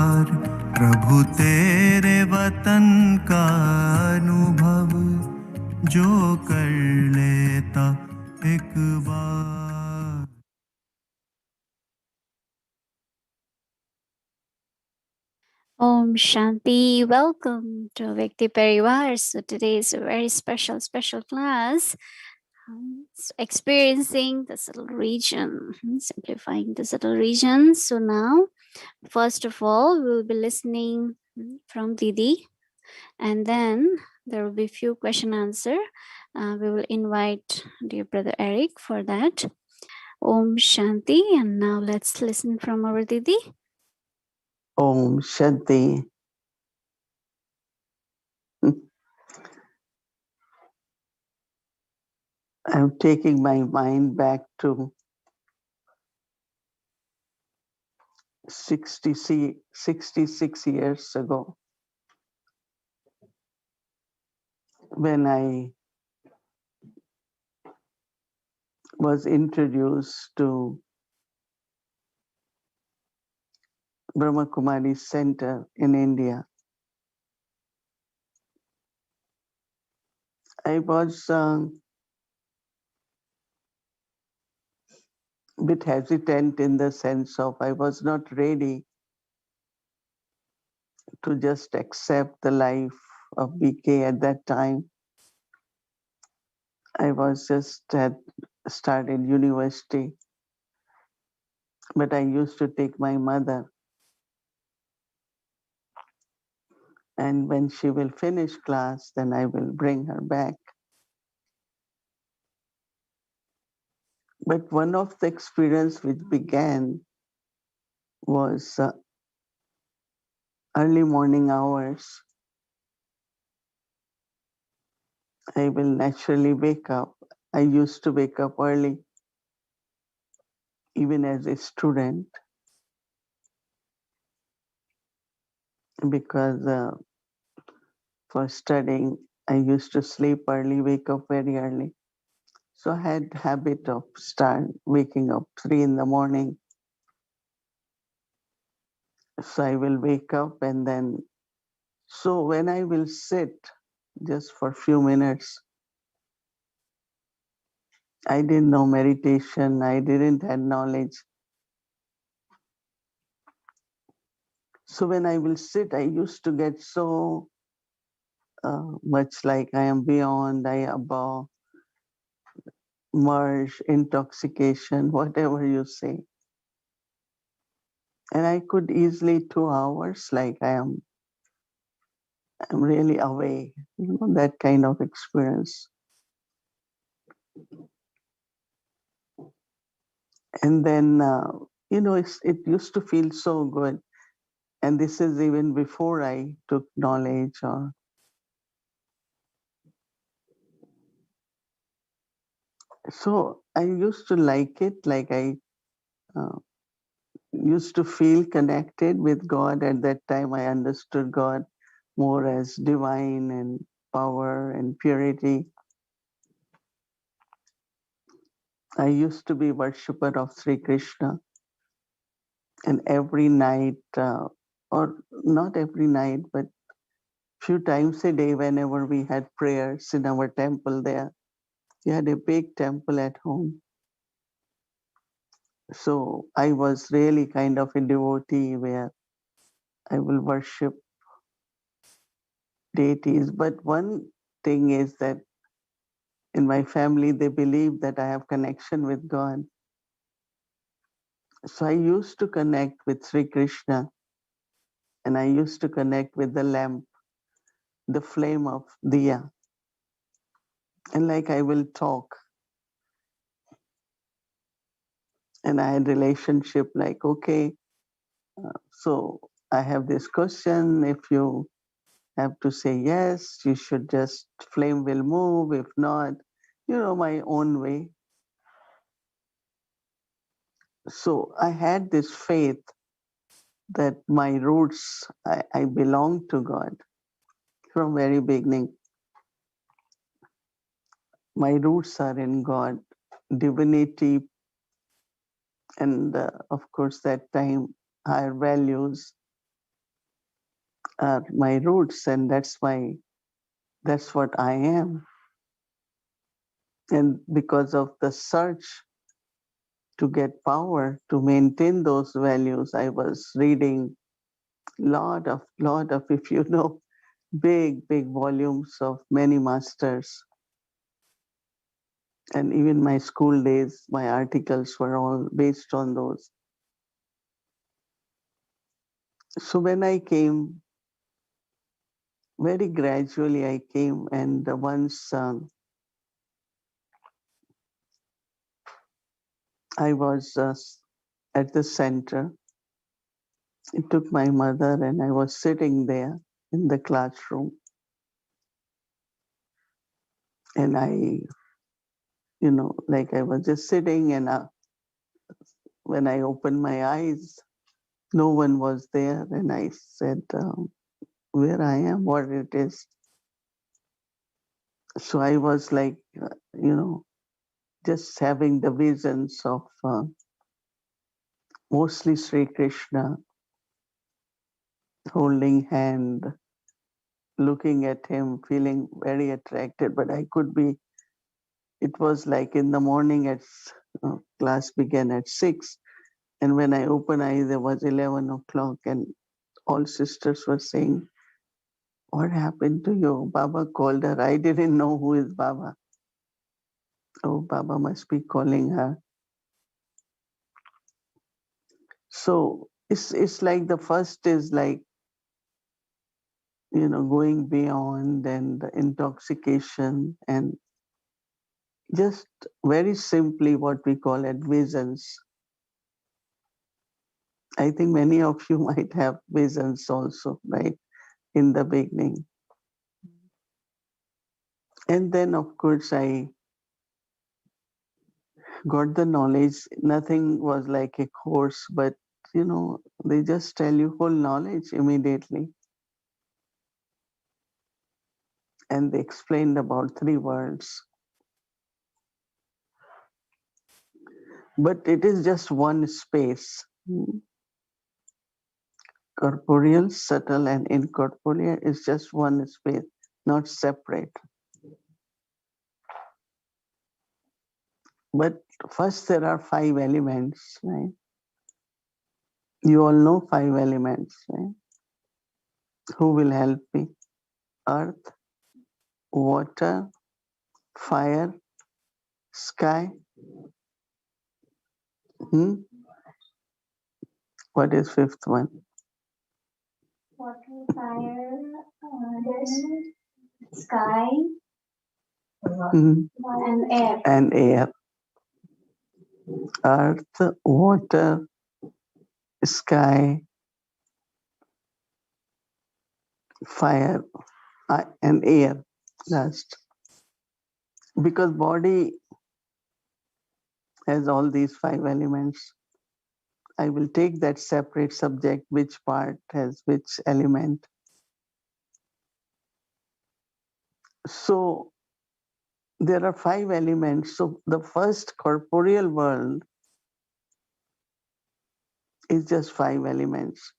प्रभु तेरे वतन का अनुभव जो कर लेता एक बार। Om Shanti, welcome to Vyakti Parivar. So today is a very special class. Experiencing the subtle region, simplifying the subtle region. So now, first of all, we'll be listening from Didi, and then there will be few question answer. We will invite dear brother Eric for that. Om Shanti, and now let's listen from our Didi. Om Shanti. I'm taking my mind back to 66 years ago when I was introduced to Brahma Kumari Center in India. I was a bit hesitant in the sense of I was not ready to just accept the life of BK at that time. I was just had started university, but I used to take my mother, and when she will finish class, then I will bring her back. But one of the experience which began was early morning hours. I will naturally wake up. I used to wake up early, even as a student, because for studying, I used to sleep early, wake up very early. So I had habit of start waking up 3 in the morning. So I will wake up and then, so when I will sit just for a few minutes, I didn't know meditation, I didn't have knowledge. So when I will sit, I used to get so much like I am beyond, I above, merge, intoxication, whatever you say. And I could easily 2 hours, like I'm really away, that kind of experience. And then, it used to feel so good. And this is even before I took knowledge or. So I used to like it, like I used to feel connected with God. At that time, I understood God more as divine and power and purity. I used to be worshipper of Sri Krishna. And every night, or not every night, but few times a day, whenever we had prayers in our temple there, we had a big temple at home. So I was really kind of a devotee where I will worship deities. But one thing is that in my family, they believe that I have connection with God. So I used to connect with Sri Krishna, and I used to connect with the lamp, the flame of Diya. And like I will talk. And I had relationship like, okay, so I have this question. If you have to say yes, you should just, flame will move. If not, my own way. So I had this faith that my roots, I belong to God from very beginning. My roots are in God, divinity, and of course that time higher values. are my roots, and that's what I am. And because of the search to get power to maintain those values, I was reading lot of if you know, big volumes of many masters. And even my school days, my articles were all based on those. So when I came, very gradually I came, and once I was at the center, it took my mother, and I was sitting there in the classroom, and I, like I was just sitting, and when I opened my eyes, no one was there, and I said, where I am, what it is. So I was like, just having the visions of mostly Sri Krishna holding hand, looking at him, feeling very attracted. But it was like in the morning class began at 6. And when I opened eyes, it was 11 o'clock, and all sisters were saying, what happened to you? Baba called her. I didn't know who is Baba. Oh, Baba must be calling her. So it's like the first is like, going beyond and the intoxication, and just very simply what we call it visions. I think many of you might have visions also, right? In the beginning. And then of course I got the knowledge. Nothing was like a course, but they just tell you whole knowledge immediately. And they explained about 3 worlds. But it is just one space. Corporeal, subtle, and incorporeal is just one space, not separate. But first there are 5 elements, right? You all know 5 elements, right? Who will help me? Earth, water, fire, sky. What is 5th one? Water, fire, sky, and air. And air. Earth, water, sky, fire, and air last. Because body has all these 5 elements. I will take that separate subject, which part has which element. So there are 5 elements. So the first corporeal world is just 5 elements.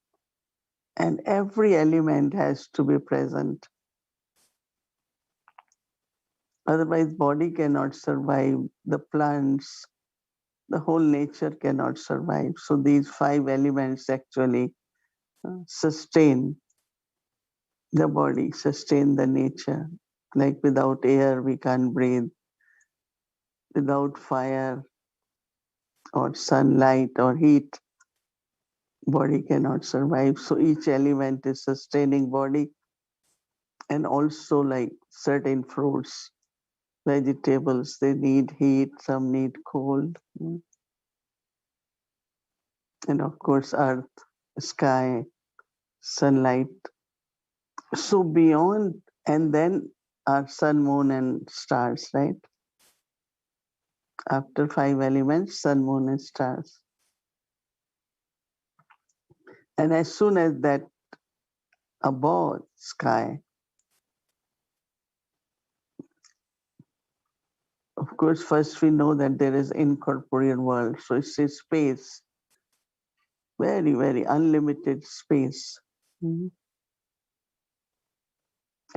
And every element has to be present. Otherwise, body cannot survive, the plants, the whole nature cannot survive. So these 5 elements actually sustain the body, sustain the nature. Like without air, we can't breathe. Without fire or sunlight or heat, body cannot survive. So each element is sustaining body. And also like certain fruits, vegetables, they need heat, some need cold. And of course, earth, sky, sunlight. So beyond, and then are sun, moon, and stars, right? After 5 elements, sun, moon, and stars. And as soon as that above sky, of course, first we know that there is incorporeal world. So it's a space, very, very unlimited space.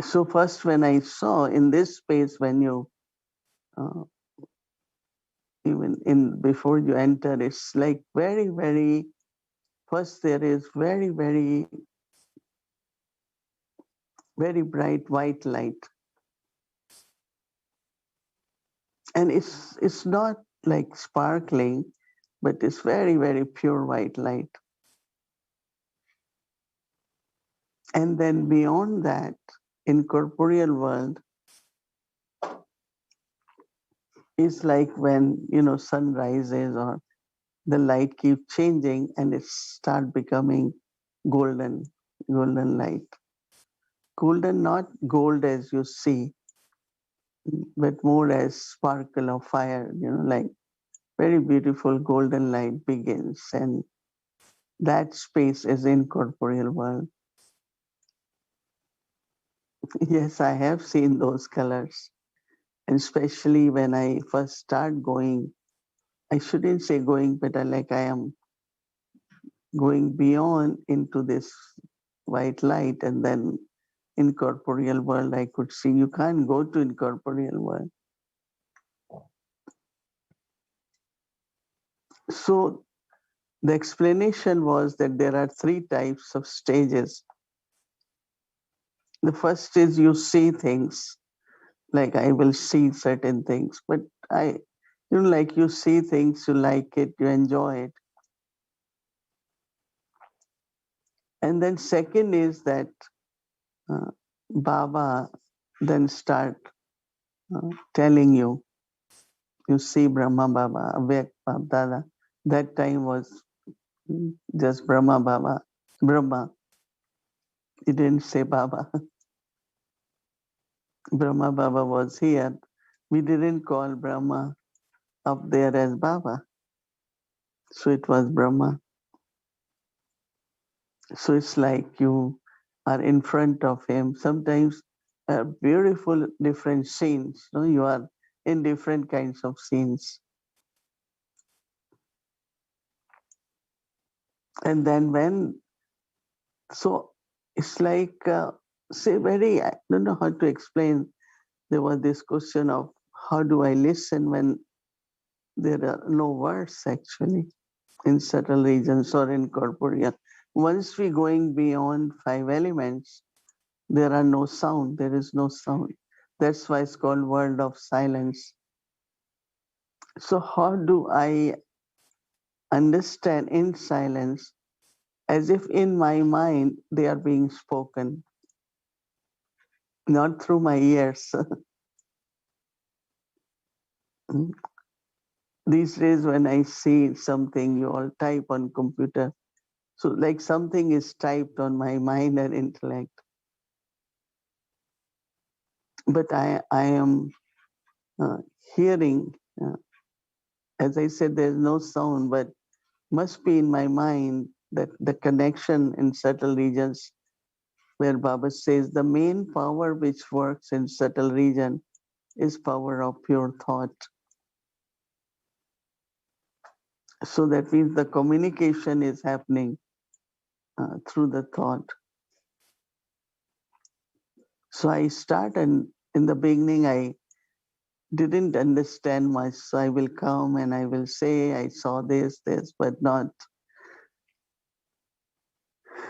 So first when I saw in this space, when you, even in before you enter, it's like very, very, first there is very, very, very bright white light. And it's not like sparkling, but it's very, very pure white light. And then beyond that, in corporeal world, it's like when, sun rises or the light keeps changing and it start becoming golden, golden light. Golden, not gold as you see, but more as sparkle of fire, like very beautiful golden light begins. And that space is incorporeal world. Yes, I have seen those colors. And especially when I first start going, I shouldn't say going, but I am going beyond into this white light, and then incorporeal world I could see. You can't go to incorporeal world. So the explanation was that there are three types of stages. The first is you see things, like I will see certain things, but like you see things, you like it, you enjoy it. And then second is that Baba then start telling you see Brahma Baba, Avyak Bab Dada. That time was just Brahma Baba, Brahma. He didn't say Baba. Brahma Baba was here. We didn't call Brahma up there as Baba. So it was Brahma. So it's like you are in front of him. Sometimes beautiful different scenes. You are in different kinds of scenes. And then so it's like, say I don't know how to explain. There was this question of how do I listen when there are no words actually in subtle regions or in corporeal. Once we going beyond five elements, there are no sound. There is no sound. That's why it's called world of silence. So how do I understand in silence as if in my mind they are being spoken, not through my ears? These days when I see something, you all type on computer. So like something is typed on my mind and intellect. But I am hearing, as I said, there's no sound, but must be in my mind that the connection in subtle regions where Baba says the main power which works in subtle region is power of pure thought. So that means the communication is happening through the thought. So I start, and in the beginning I didn't understand much. So I will come and I will say, I saw this, but not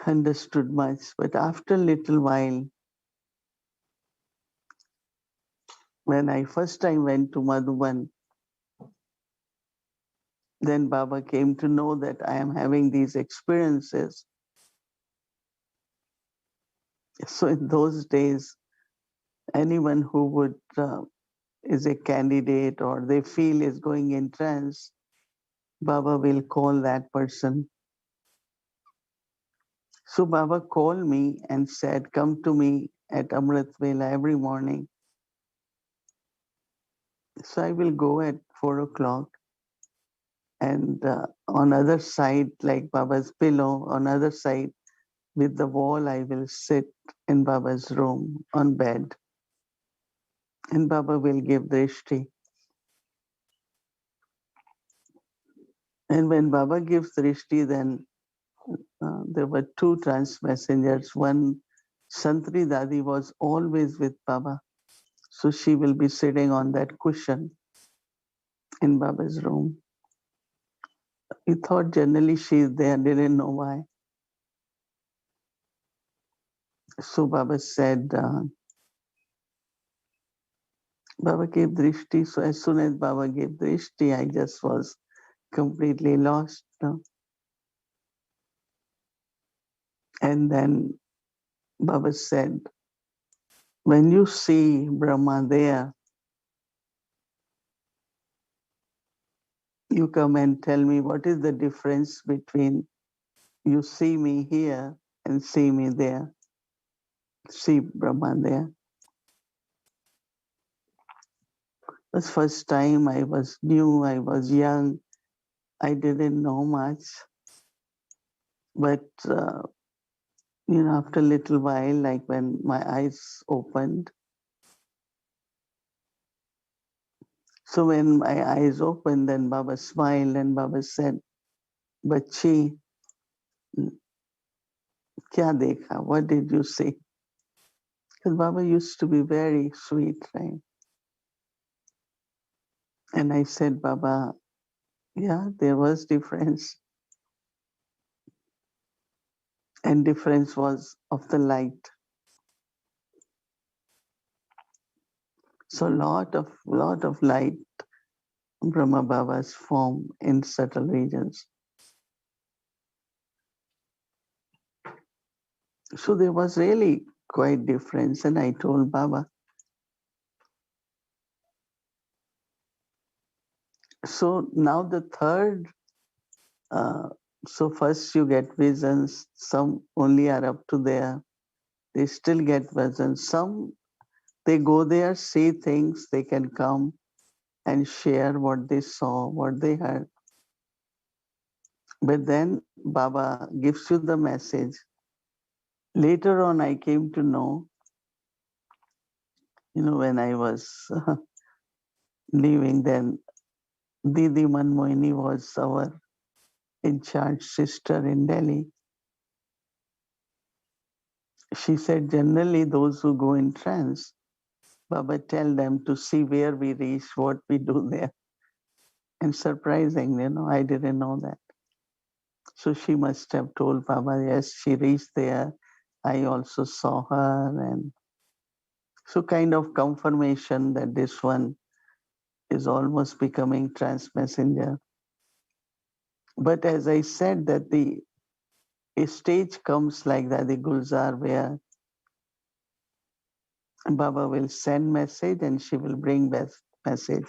understood much. But after a little while, when I first time went to Madhuban, then Baba came to know that I am having these experiences. So in those days, anyone who would is a candidate or they feel is going in trance, Baba will call that person. So Baba called me and said, come to me at Amrit Vela every morning. So I will go at 4 o'clock, and on other side, like Baba's pillow, on other side with the wall, I will sit in Baba's room on bed, and Baba will give drishti. And when Baba gives drishti, then there were two trance messengers. One Santri Dadi was always with Baba. So she will be sitting on that cushion in Baba's room. We thought generally she's there, didn't know why. So Baba said, Baba gave drishti. So as soon as Baba gave drishti, I just was completely lost. And then Baba said, when you see Brahma there, you come and tell me what is the difference between you see me here and see me there. See Brahma there. It was first time, I was new, I was young, I didn't know much. But, after a little while, like when my eyes opened, so when my eyes opened, then Baba smiled and Baba said, Bachi, kya dekha? What did you see? Because Baba used to be very sweet, right? And I said, Baba, yeah, there was difference. And difference was of the light. So lot of light, Brahma Baba's form in subtle regions. So there was really quite difference. And I told Baba, so now the third, so first you get visions, some only are up to there. They still get visions. Some, they go there, see things, they can come and share what they saw, what they heard. But then Baba gives you the message. Later on, I came to know, when I was leaving, then Didi Mohini was our in charge sister in Delhi. She said, generally, those who go in trance, Baba tell them to see where we reach, what we do there. And surprising, I didn't know that. So she must have told Baba, yes, she reached there. I also saw her. And so kind of confirmation that this one is almost becoming trance messenger. But as I said, that a stage comes like that, the Gulzar, where Baba will send message and she will bring message.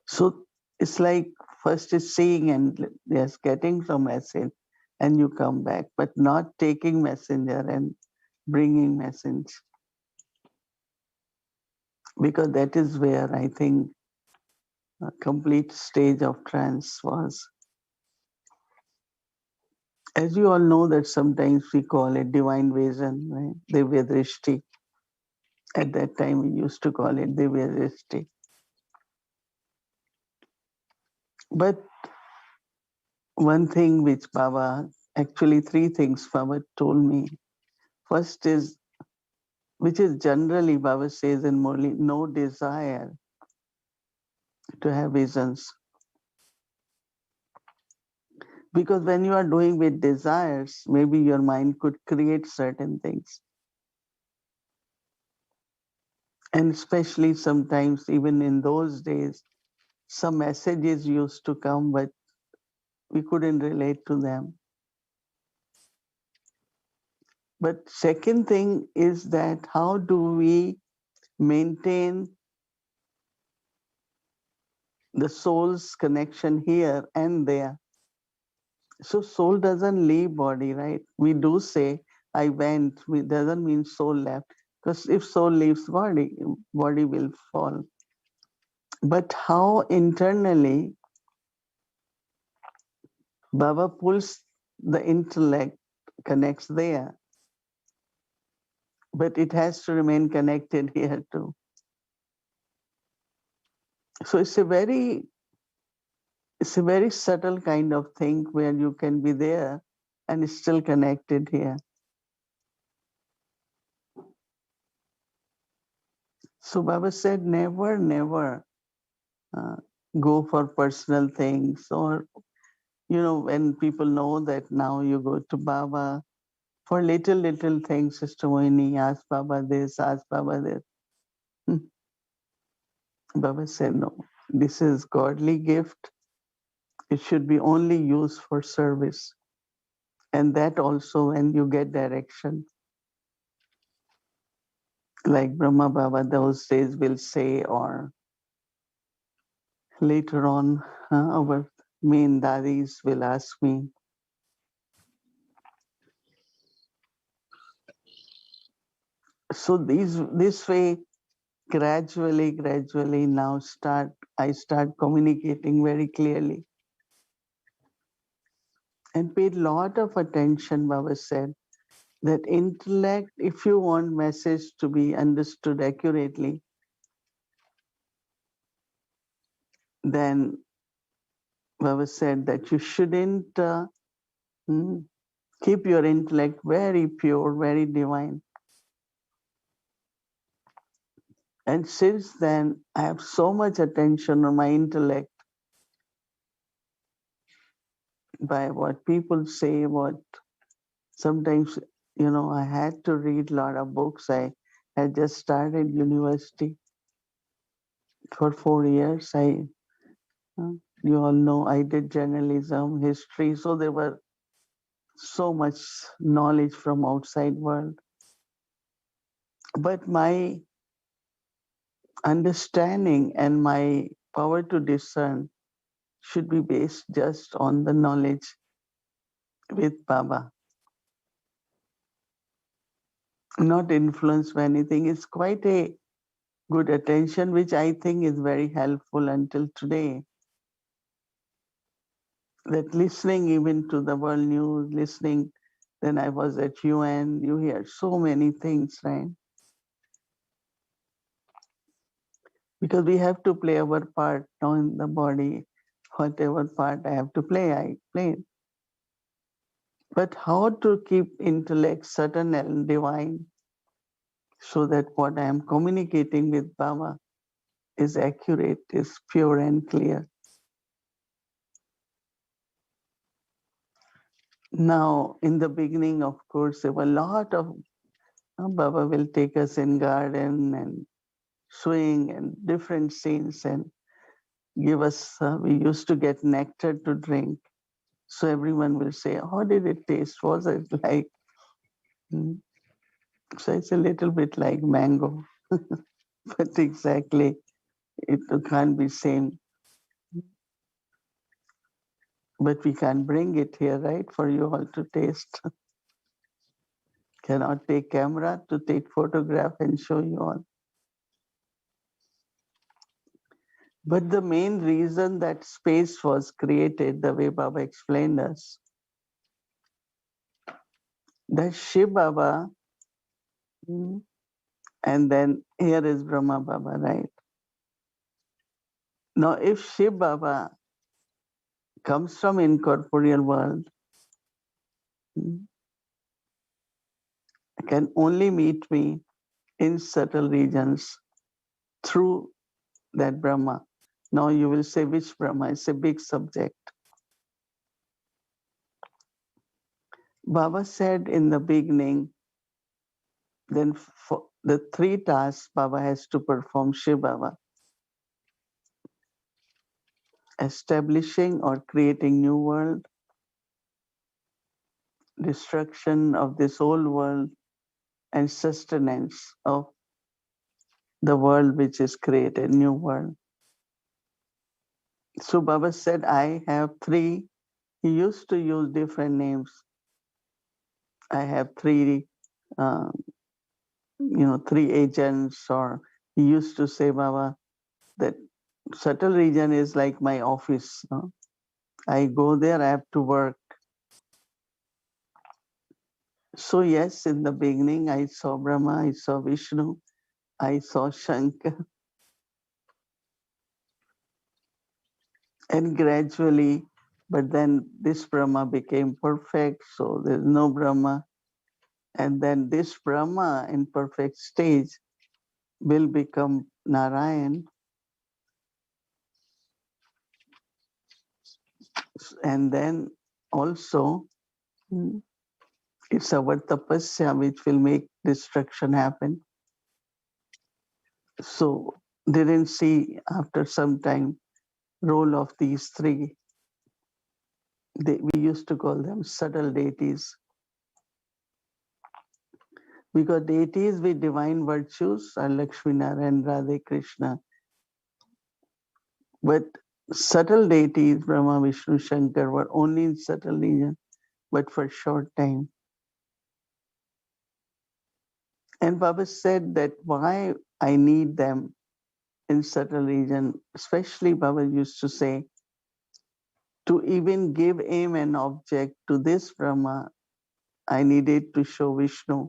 So it's like first is seeing and yes, getting some message and you come back, but not taking messenger and bringing message. Because that is where I think a complete stage of trance was. As you all know that sometimes we call it divine vision, right? Divya Drishti. At that time we used to call it Divya Drishti. But one thing which Baba, actually three things Baba told me. First is, which is generally Baba says in Murli, no desire to have visions. Because when you are doing with desires, maybe your mind could create certain things. And especially sometimes, even in those days, some messages used to come, but we couldn't relate to them. But second thing is that how do we maintain the soul's connection here and there? So soul doesn't leave body, right? We do say, I went, it doesn't mean soul left. Because if soul leaves body, body will fall. But how internally Baba pulls the intellect, connects there, but it has to remain connected here too. So it's a very subtle kind of thing where you can be there and it's still connected here. So Baba said, never uh, go for personal things, or, when people know that now you go to Baba for little things, Sister Mohini, ask Baba this, ask Baba this. Baba said, no, this is godly gift. It should be only used for service. And that also when you get direction, like Brahma Baba those days will say, or later on, our main dadis will ask me. So this way, gradually now I start communicating very clearly and paid lot of attention. Baba said that intellect, if you want message to be understood accurately, then Baba said that you shouldn't keep your intellect very pure, very divine. And since then, I have so much attention on my intellect by what people say, what sometimes, I had to read a lot of books. I had just started university for 4 years. You all know, I did journalism, history, so there were so much knowledge from outside world. But my understanding and my power to discern should be based just on the knowledge with Baba, not influenced by anything. It's quite a good attention, which I think is very helpful until today. That listening even to the world news, listening, then I was at UN, you hear so many things, right? Because we have to play our part now in the body. Whatever part I have to play, I play. But how to keep intellect certain and divine so that what I am communicating with Baba is accurate, is pure and clear. Now, in the beginning, of course, there were a lot of Baba will take us in garden and swing and different scenes and give us, we used to get nectar to drink. So everyone will say, how did it taste? Was it like? So it's a little bit like mango, but exactly it can't be same. But we can bring it here, right, for you all to taste. Cannot take camera to take photograph and show you all. But the main reason that space was created, the way Baba explained us, that Shiv Baba, and then here is Brahma Baba, right? Now, if Shiv Baba comes from incorporeal world, can only meet me in subtle regions through that Brahma. Now you will say, which Brahma? It's a big subject. Baba said in the beginning, then for the 3 tasks Baba has to perform, Shiv Baba. Establishing or creating new world, destruction of this old world, and sustenance of the world which is created, new world. So Baba said, I have 3. He used to use different names. I have 3, 3 agents, or he used to say, Baba, that subtle region is like my office. No? I go there, I have to work. So yes, in the beginning, I saw Brahma, I saw Vishnu, I saw Shankar. And gradually, but then this Brahma became perfect, so there's no Brahma. And then this Brahma in perfect stage will become Narayan, and then also it's our tapasya which will make destruction happen. So didn't see after some time role of these three. We used to call them subtle deities, because deities with divine virtues are Lakshmi Narayan, Radhe Krishna. But subtle deities, Brahma, Vishnu, Shankar, were only in subtle region, but for short time. And Baba said that why I need them in subtle region, especially Baba used to say, to even give aim an object to this Brahma, I needed to show Vishnu.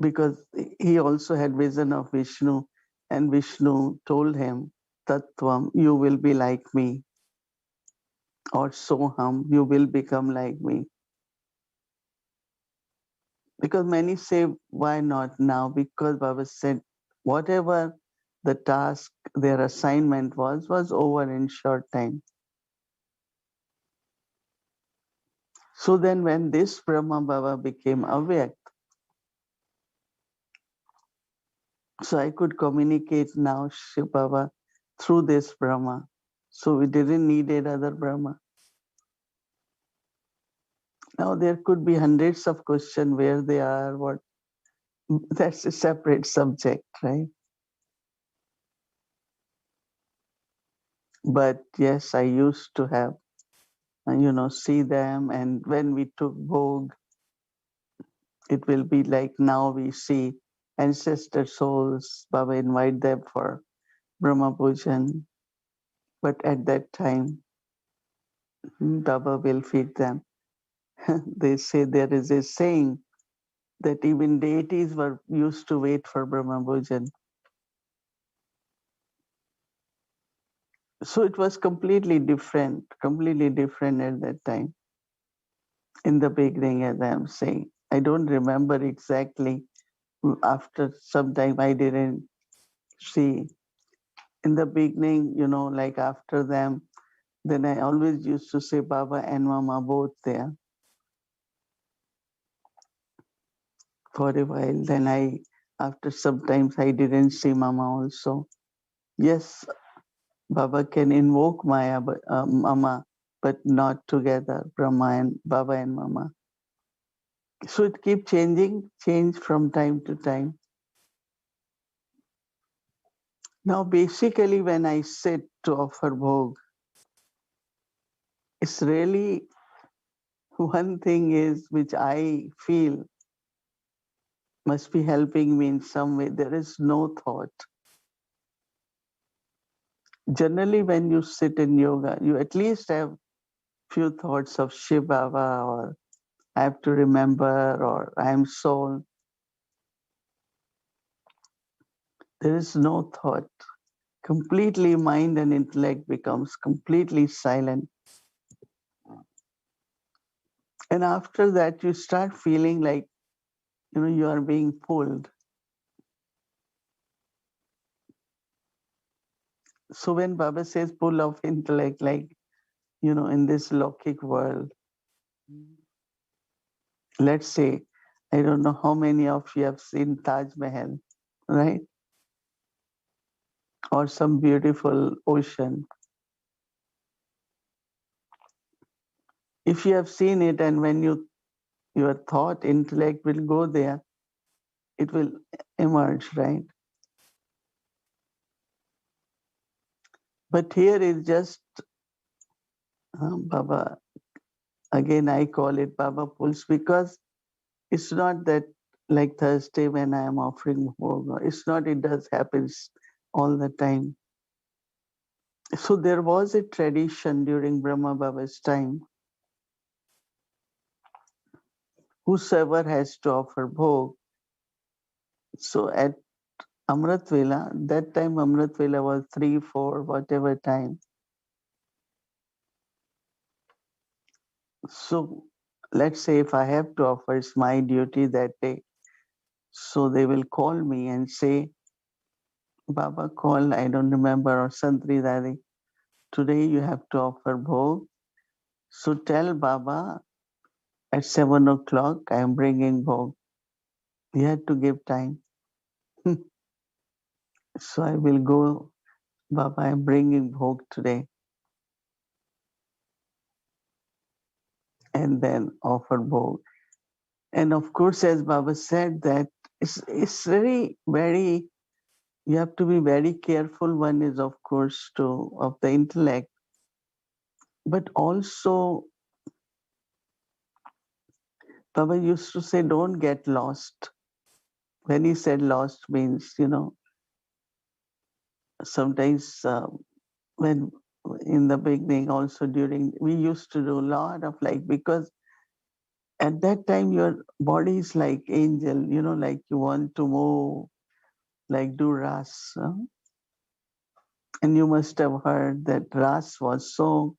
Because he also had vision of Vishnu, and Vishnu told him, Tattvam, you will be like me, or Soham, you will become like me. Because many say, why not now? Because Baba said, whatever the task, their assignment was over in short time. So then when this Brahma Baba became Avyakt, so I could communicate now Shiv Baba through this Brahma. So we didn't need another Brahma. Now there could be hundreds of questions where they are, what, that's a separate subject, right? But yes, I used to have, see them, and when we took bhog, it will be like now we see ancestor souls, Baba invite them for Brahma Pujan, but at that time, Baba will feed them. They say there is a saying that even deities were used to wait for Brahma Pujan. So it was completely different at that time. In the beginning, as I'm saying, I don't remember exactly. After some time, I didn't see. In the beginning, like after them, then I always used to say Baba and Mama both there for a while. Then after some times, I didn't see Mama also. Yes, Baba can invoke Maya, Mama, but not together, Brahma and Baba and Mama. So it keeps change from time to time. Now, basically, when I sit to offer bhog, it's really one thing is which I feel must be helping me in some way. There is no thought. Generally, when you sit in yoga, you at least have few thoughts of Shiv Baba, or I have to remember, or I am soul. There is no thought. Completely mind and intellect becomes completely silent. And after that, you start feeling like, you are being pulled. So when Baba says pull of intellect, like, in this Lokik world, let's say, I don't know how many of you have seen Taj Mahal, right? Or some beautiful ocean. If you have seen it, and when your thought, intellect will go there, it will emerge, right? But here is just Baba. Again, I call it Baba pulls, because it's not that like Thursday when I am offering bhog. It's not, it does happens all the time. So there was a tradition during Brahma Baba's time. Whosoever has to offer bhog. So at Amrit Vela, that time Amrit Vela was 3, 4, whatever time. So let's say if I have to offer, it's my duty that day. So they will call me and say, Baba call, I don't remember, or Santri Dadi, today you have to offer bhog. So tell Baba at 7 o'clock I am bringing bhog. You had to give time. So I will go, Baba, I am bringing bhog today. And then offer bhog. And of course, as Baba said, that it's very, you have to be very careful. One is, of course, of the intellect, but also Baba used to say, don't get lost. When he said lost means, sometimes when in the beginning also we used to do a lot of because at that time your body is like angel, like you want to move, like do ras. And you must have heard that ras was so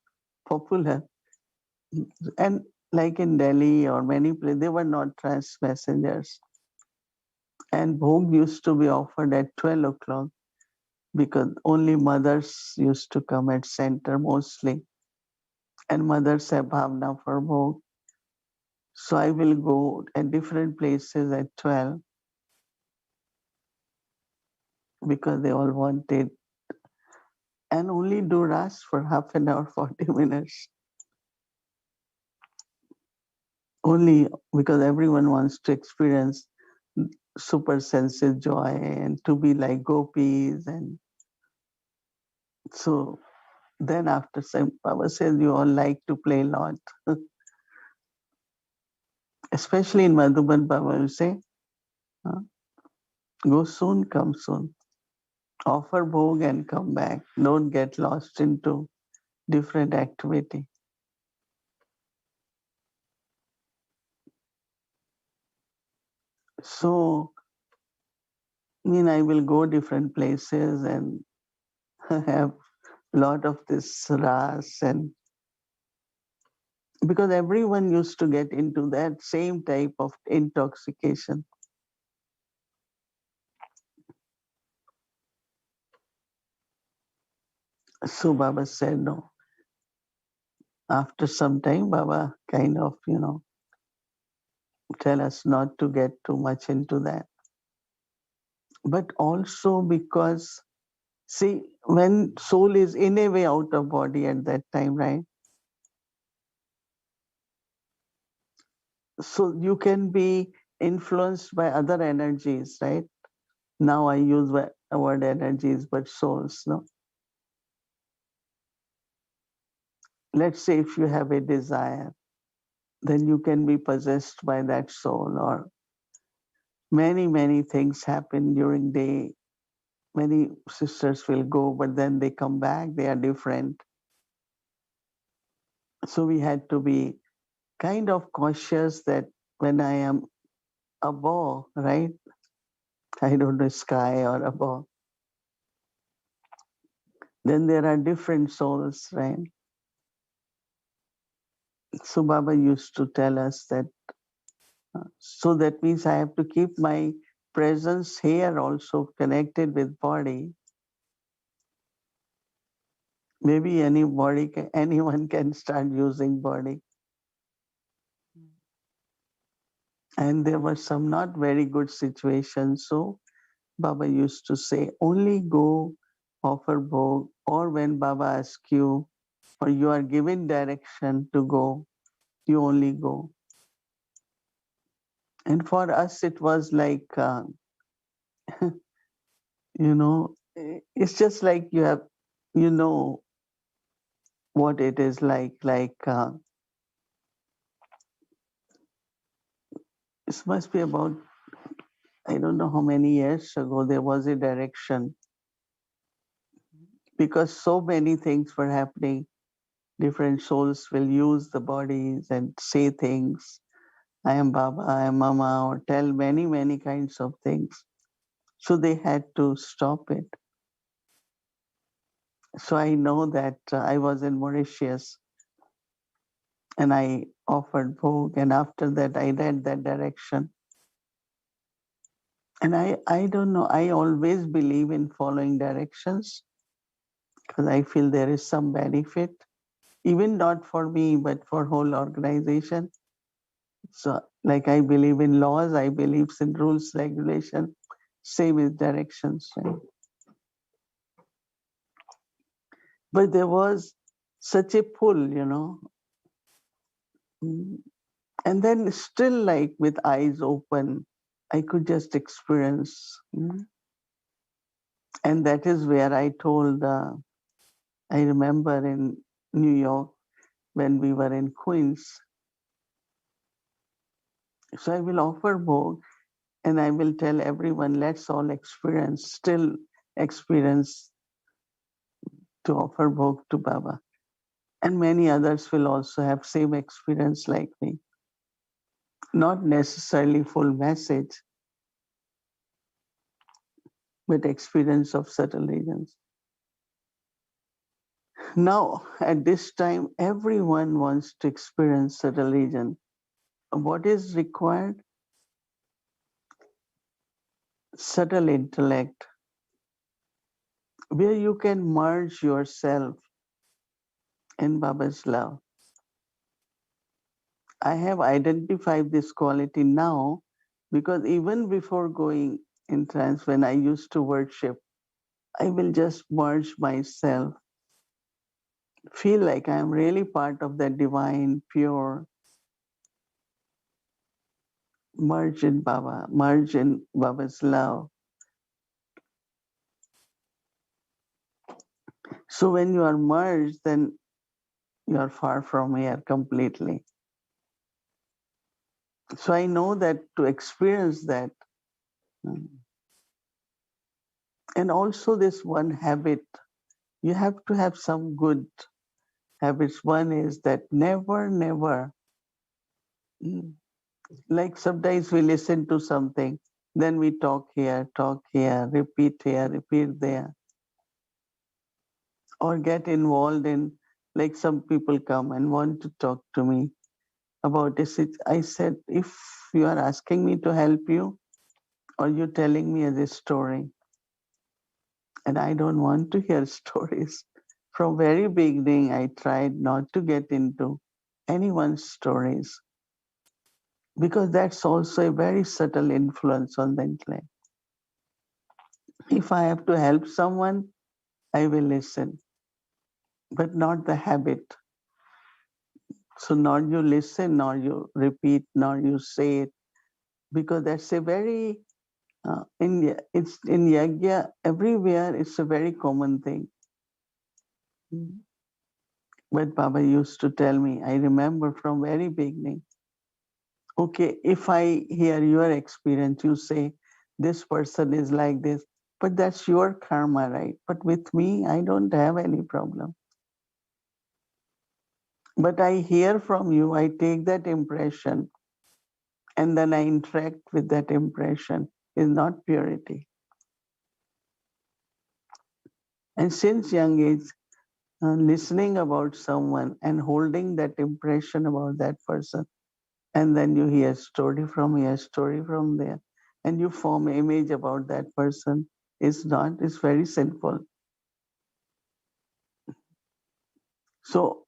popular. And like in Delhi or many places, they were not trance messengers. And bhog used to be offered at 12 o'clock because only mothers used to come at center mostly. And mothers have bhavna for bhog. So I will go at different places at 12 because they all wanted, and only do ras for half an hour, 40 minutes. Only because everyone wants to experience super senses joy and to be like gopis. And so then after some Baba says you all like to play a lot. Especially in Madhuban, Baba will say, go soon, come soon. Offer bhog and come back. Don't get lost into different activity. So, I will go different places and have a lot of this ras, and because everyone used to get into that same type of intoxication. So Baba said no. After some time, Baba kind of, tell us not to get too much into that. But also because, see, when soul is in a way out of body at that time, right? So you can be influenced by other energies, right? Now I use the word energies, but souls, no? Let's say if you have a desire, then you can be possessed by that soul, or many things happen during day. Many sisters will go, but then they come back, they are different. So we had to be kind of cautious that when I am above, right? I don't know, sky or above, then there are different souls, right? So Baba used to tell us that, so that means I have to keep my presence here also connected with body. Maybe anyone can start using body. And there were some not very good situations. So Baba used to say, only go offer bhog, or when Baba asks you, or you are given direction to go, you only go. And for us, it was like, it's just like you know what it is like. It must be about, I don't know how many years ago, there was a direction because so many things were happening. Different souls will use the bodies and say things. I am Baba, I am Mama, or tell many kinds of things. So they had to stop it. So I know that I was in Mauritius and I offered bhog, and after that I read that direction. And I don't know, I always believe in following directions because I feel there is some benefit, even not for me, but for whole organization. So like I believe in laws, I believe in rules, regulation, same with directions. Right? But there was such a pull, you know. And then still like with eyes open, I could just experience. And that is where I told, I remember in New York when we were in Queens. So I will offer bhog and I will tell everyone, let's all experience, still experience to offer bhog to Baba. And many others will also have same experience like me. Not necessarily full message, but experience of subtle regions. Now, at this time, everyone wants to experience subtle region. What is required? Subtle intellect, where you can merge yourself in Baba's love. I have identified this quality now because even before going in trance, when I used to worship, I will just merge myself, feel like I am really part of that divine, pure, merge in Baba, merge in Baba's love. So when you are merged, then you are far from here completely. So I know that to experience that, and also this one habit, you have to have some good habits. One is that never, like sometimes we listen to something, then we talk here, repeat here, repeat there, or get involved in, like some people come and want to talk to me about this. I said, if you are asking me to help you, or you're telling me as a story, and I don't want to hear stories. From very beginning, I tried not to get into anyone's stories because that's also a very subtle influence on the intellect. If I have to help someone, I will listen, but not the habit. So nor you listen, nor you repeat, nor you say it, because that's a very it's in yagya everywhere. It's a very common thing. But Baba used to tell me, I remember from very beginning, okay, if I hear your experience, you say, this person is like this, but that's your karma, right? But with me, I don't have any problem. But I hear from you, I take that impression, and then I interact with that impression, is not purity. And since young age, listening about someone and holding that impression about that person, and then you hear story from here, story from there, and you form image about that person, is not, it's very sinful. So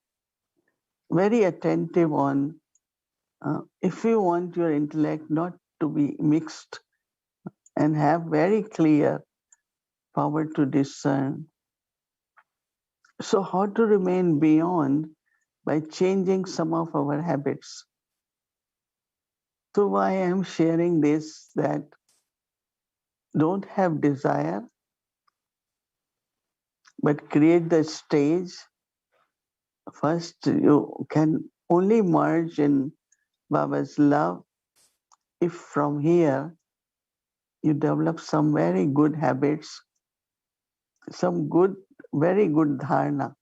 very attentive on, if you want your intellect not to be mixed and have very clear power to discern. So how to remain beyond? By changing some of our habits. So why I'm sharing this, that don't have desire, but create the stage. First, you can only merge in Baba's love if from here you develop some very good habits, some good, very good dharana,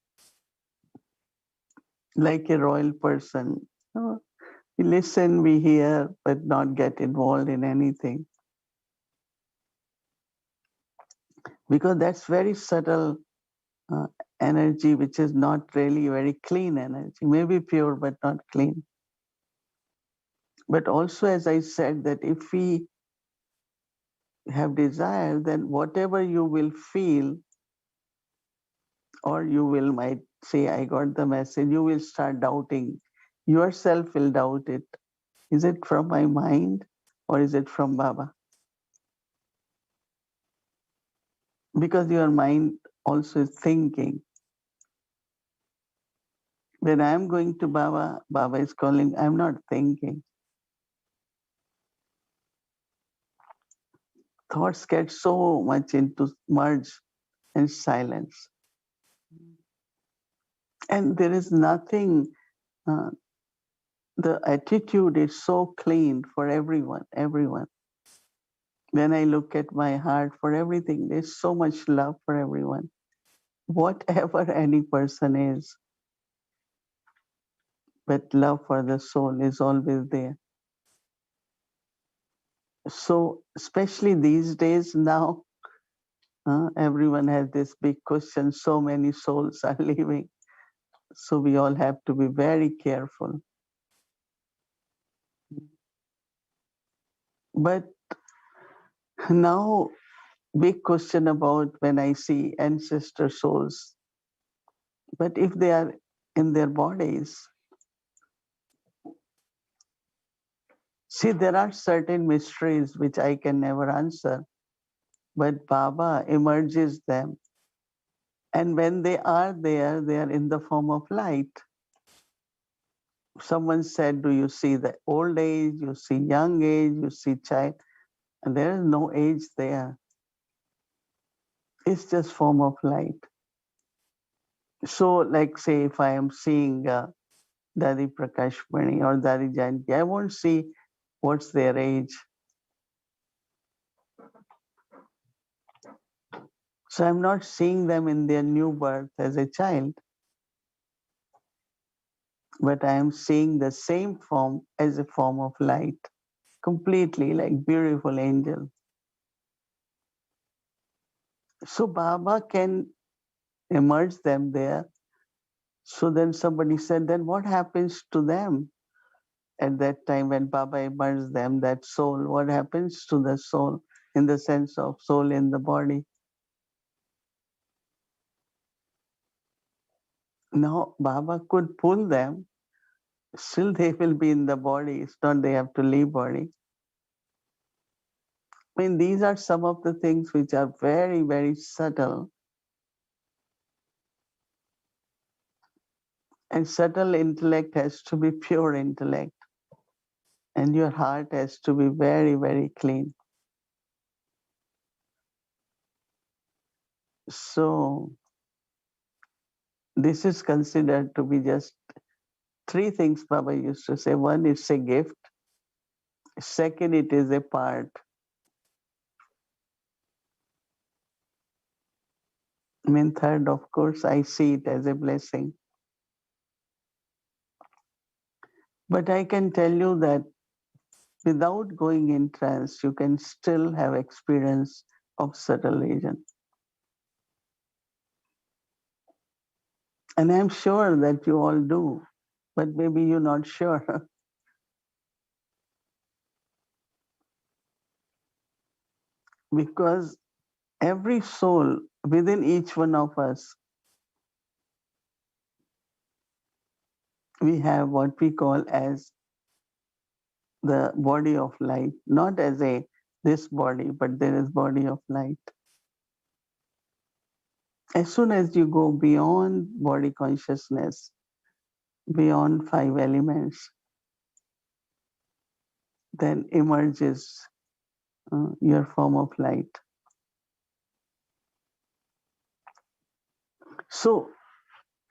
like a royal person. We listen, we hear, but not get involved in anything. Because that's very subtle energy which is not really very clean energy, maybe pure but not clean. But also, as I said, that if we have desire, then whatever you will feel, or you will might say, I got the message, you will start doubting. Yourself will doubt it. Is it from my mind or is it from Baba? Because your mind also is thinking. When I am going to Baba, Baba is calling, I'm not thinking. Thoughts get so much into merge and silence. And there is nothing, the attitude is so clean for everyone, everyone. When I look at my heart for everything, there's so much love for everyone. Whatever any person is, but love for the soul is always there. So, especially these days now, everyone has this big question, so many souls are leaving. So we all have to be very careful. But now, big question about when I see ancestor souls. But if they are in their bodies, see, there are certain mysteries which I can never answer, but Baba emerges them. And when they are there, they are in the form of light. Someone said, do you see the old age, you see young age, you see child? And there is no age there. It's just form of light. So, like say, if I am seeing Dadi Prakashmani or Dadi Janki, I won't see what's their age. So I'm not seeing them in their new birth as a child, but I am seeing the same form as a form of light, completely like beautiful angel. So Baba can emerge them there. So then somebody said, then what happens to them at that time when Baba emerges them, that soul? What happens to the soul in the sense of soul in the body? Now Baba could pull them, still they will be in the body. It's not they have to leave body. I mean, these are some of the things which are very, very subtle. And subtle intellect has to be pure intellect. And your heart has to be very, very clean. So this is considered to be just three things Baba used to say. One, it's a gift. Second, it is a part. I mean, third, of course, I see it as a blessing. But I can tell you that without going in trance, you can still have experience of subtle vision. And I'm sure that you all do, but maybe you're not sure. Because every soul within each one of us, we have what we call as the body of light, not as a this body, but there is body of light. As soon as you go beyond body consciousness, beyond five elements, then emerges your form of light. So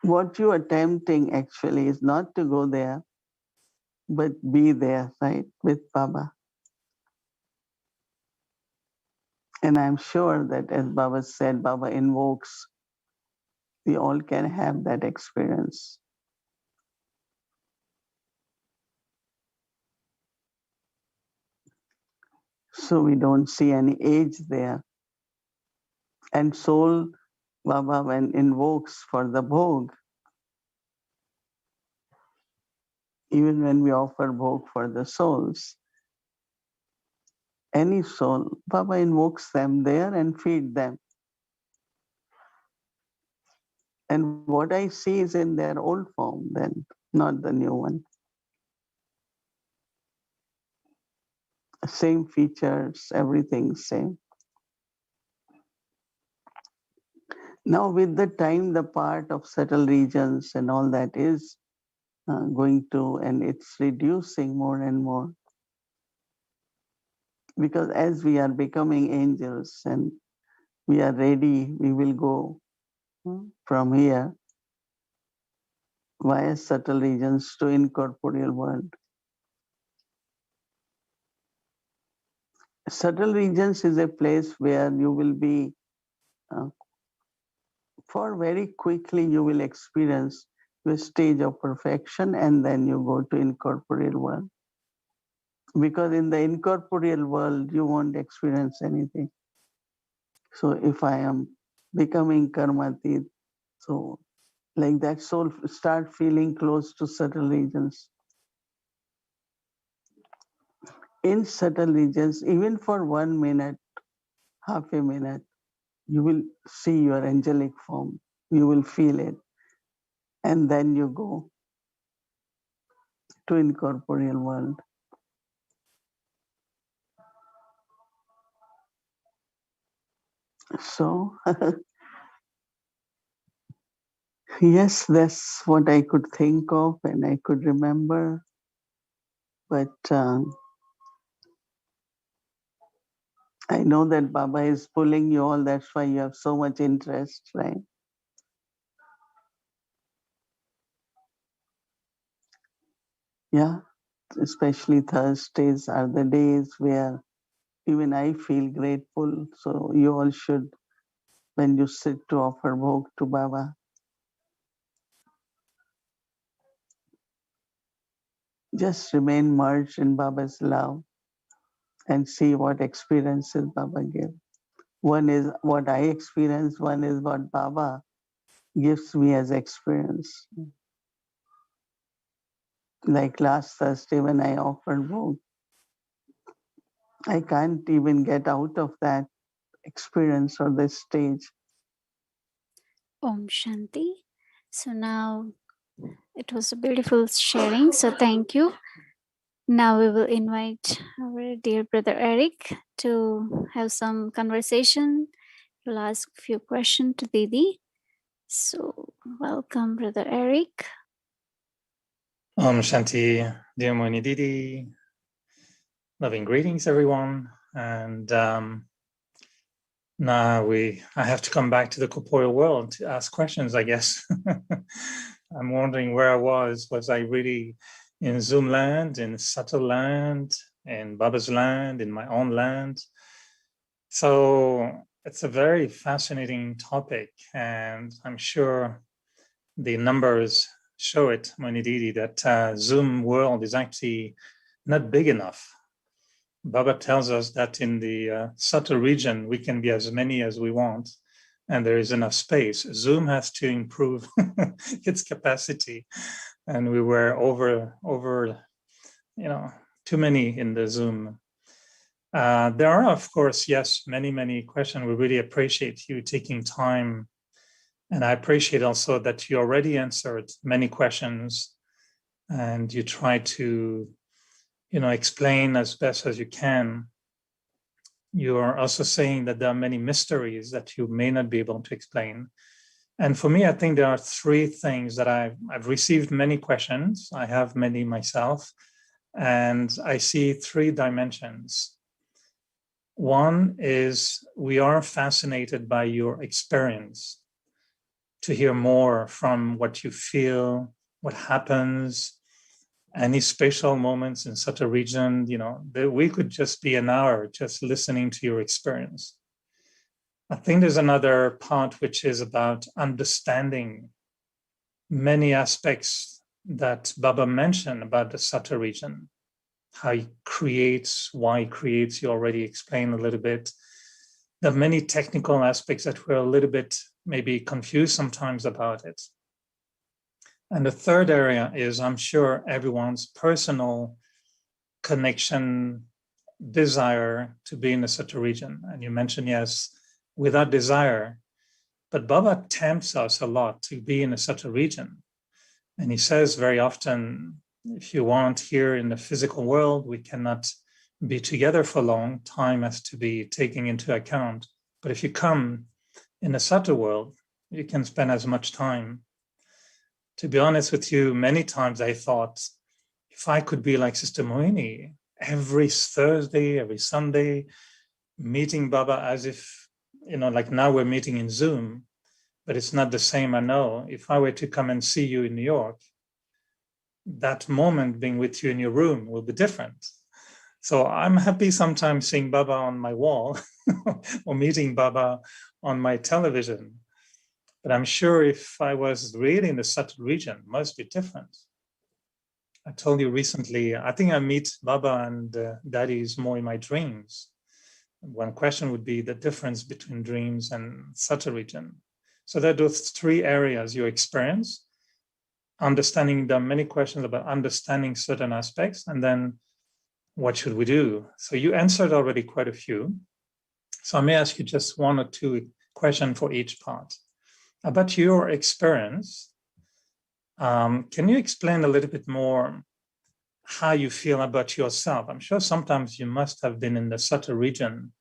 what you're attempting actually is not to go there, but be there, right, with Baba. And I'm sure that as Baba said, Baba invokes, we all can have that experience. So we don't see any age there. And soul Baba, when invokes for the bhog, even when we offer bhog for the souls, any soul, Baba invokes them there and feed them. And what I see is in their old form then, not the new one. Same features, everything same. Now with the time, the part of subtle regions and all that is going to, and it's reducing more and more. Because as we are becoming angels and we are ready, we will go from here via subtle regions to incorporeal world. Subtle regions is a place where you will be, for very quickly you will experience the stage of perfection and then you go to incorporeal world. Because in the incorporeal world, you won't experience anything. So if I am becoming karmatit, so like that soul start feeling close to subtle regions. In subtle regions, even for 1 minute, half a minute, you will see your angelic form. You will feel it. And then you go to incorporeal world. So, yes, that's what I could think of and I could remember. But I know that Baba is pulling you all, that's why you have so much interest, right? Yeah, especially Thursdays are the days where even I feel grateful. So you all should, when you sit to offer bhog to Baba, just remain merged in Baba's love and see what experiences Baba gives. One is what I experience, one is what Baba gives me as experience. Like last Thursday when I offered bhog, I can't even get out of that experience or the stage. Om Shanti. So now it was a beautiful sharing. So thank you. Now we will invite our dear brother Eric to have some conversation. He'll ask a few questions to Didi. So welcome, brother Eric. Shanti, dear Mohini Didi, loving greetings, everyone. And now I have to come back to the corporeal world to ask questions, I guess. I'm wondering where I was. Was I really in Zoom land, in subtle land, in Baba's land, in my own land? So it's a very fascinating topic, and I'm sure the numbers show it, Mohini Didi, that Zoom world is actually not big enough. Baba tells us that in the subtle region, we can be as many as we want, and there is enough space. Zoom has to improve its capacity, and we were over, too many in the Zoom. There are, of course, yes, many questions. We really appreciate you taking time. And I appreciate also that you already answered many questions and you try to, explain as best as you can. You are also saying that there are many mysteries that you may not be able to explain. And for me, I think there are three things that I've received many questions. I have many myself, and I see three dimensions. One is we are fascinated by your experience, to hear more from what you feel, what happens, any special moments in such a region, that we could just be an hour just listening to your experience. I think there's another part which is about understanding many aspects that Baba mentioned about the Sattva region, how he creates, why he creates, you already explained a little bit. There are many technical aspects that we're a little bit maybe confused sometimes about it. And the third area is, I'm sure, everyone's personal connection, desire to be in a certain region. And you mentioned, yes, without desire. But Baba tempts us a lot to be in a certain region. And he says very often, if you want here in the physical world, we cannot be together for long. Time has to be taken into account. But if you come in the Sattva world, you can spend as much time. To be honest with you, many times I thought, if I could be like Sister Mohini, every Thursday, every Sunday, meeting Baba as if, like now we're meeting in Zoom, but it's not the same. I know if I were to come and see you in New York, that moment being with you in your room will be different. So I'm happy sometimes seeing Baba on my wall or meeting Baba on my television. But I'm sure if I was really in the Sattva region, it must be different. I told you recently, I think I meet Baba and deities more in my dreams. One question would be the difference between dreams and Sattva region. So there are those three areas: your experience, understanding. There are many questions about understanding certain aspects, and then what should we do? So you answered already quite a few. So I may ask you just one or two questions for each part. About your experience, can you explain a little bit more how you feel about yourself? I'm sure sometimes you must have been in the Sattva region,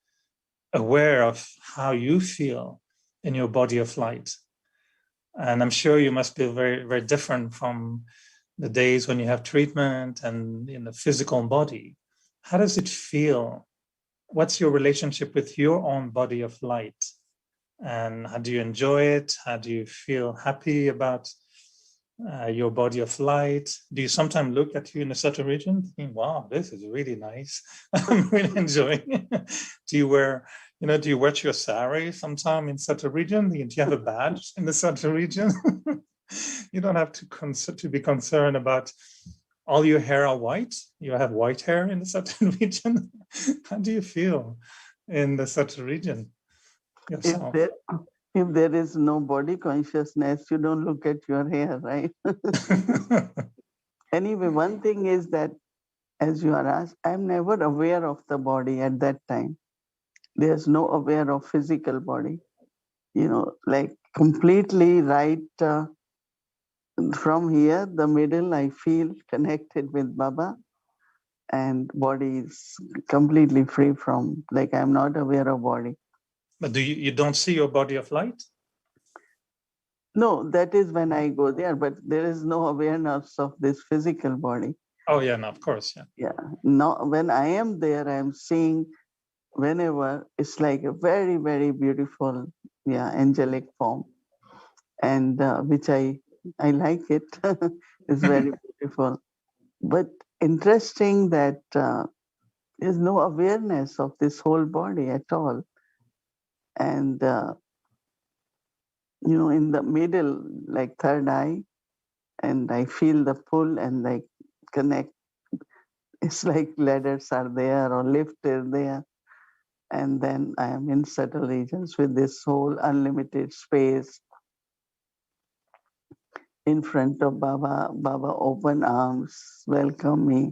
aware of how you feel in your body of light. And I'm sure you must be very, very different from the days when you have treatment and in the physical body. How does it feel? What's your relationship with your own body of light? And how do you enjoy it? How do you feel happy about your body of light? Do you sometimes look at you in a certain region thinking, wow, this is really nice. I'm really enjoying it. Do you wear your sari sometime in such a region? Do you have a badge in the such a region? You don't have to be concerned about all your hair are white. You have white hair in the certain region. How do you feel in the such a region yourself? If there is no body consciousness, you don't look at your hair, right? Anyway, one thing is that, as you are asked, I'm never aware of the body at that time. There's no aware of physical body. Like completely right from here, the middle, I feel connected with Baba, and body is completely free from, like I'm not aware of body. But you don't see your body of light? No, that is when I go there, but there is no awareness of this physical body. Oh yeah, no, of course, yeah. Yeah. No, when I am there, I'm seeing whenever it's like a very, very beautiful, angelic form, and which I like it. It's very beautiful. But interesting that there's no awareness of this whole body at all. And, in the middle, like third eye, and I feel the pull and like connect. It's like ladders are there or lift is there. And then I am in subtle regions with this whole unlimited space. In front of Baba, Baba open arms, welcome me.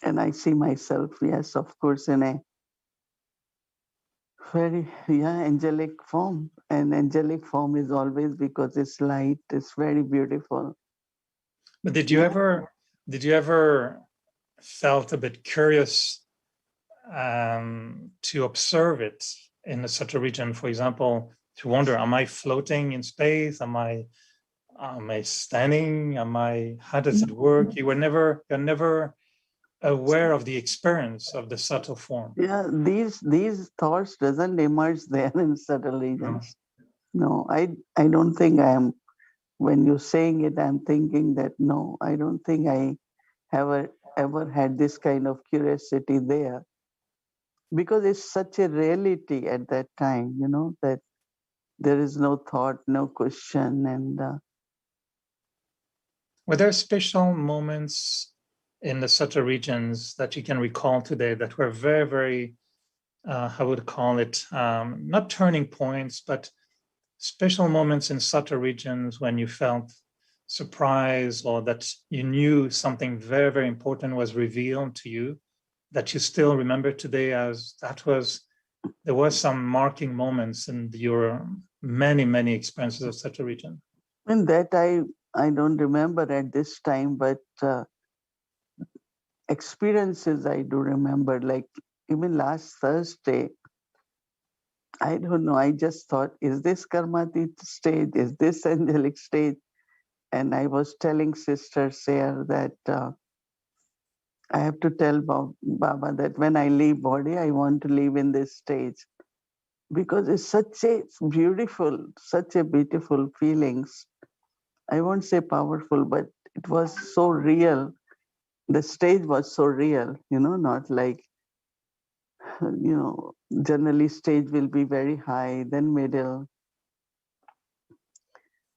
And I see myself, yes, of course, in a very, angelic form. And angelic form is always because it's light, it's very beautiful. But did you ever felt a bit curious to observe it in such a region? For example, to wonder, am I floating in space? Am I standing? How does it work? You're never aware of the experience of the subtle form. Yeah, these thoughts doesn't emerge there in subtle regions. No, I don't think I am. When you're saying it, I'm thinking that no, I don't think I ever had this kind of curiosity there, because it's such a reality at that time, that there is no thought, no question, and were there special moments in the Sattva regions that you can recall today that were very, very, I would call it, not turning points, but special moments in Sattva regions when you felt surprise or that you knew something very, very important was revealed to you that you still remember today as there was some marking moments in your many, many experiences of such a region? And that I don't remember at this time, but experiences I do remember. Like even last Thursday, I don't know, I just thought, is this Karmatit stage? Is this angelic stage? And I was telling Sister Sayar that I have to tell Baba that when I leave body, I want to live in this stage. Because it's such a beautiful feelings. I won't say powerful, but it was so real. The stage was so real, not like, generally stage will be very high, then middle.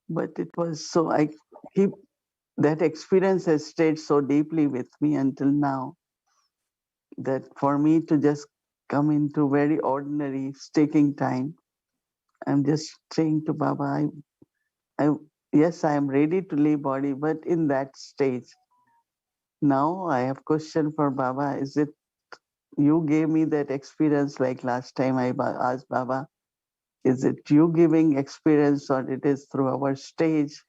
But it was so, I keep, that experience has stayed so deeply with me until now that for me to just come into very ordinary, taking time, I'm just saying to Baba, yes, I am ready to leave body, but in that stage. Now I have question for Baba, is it you gave me that experience like last time I asked Baba, is it you giving experience or it is through our stage?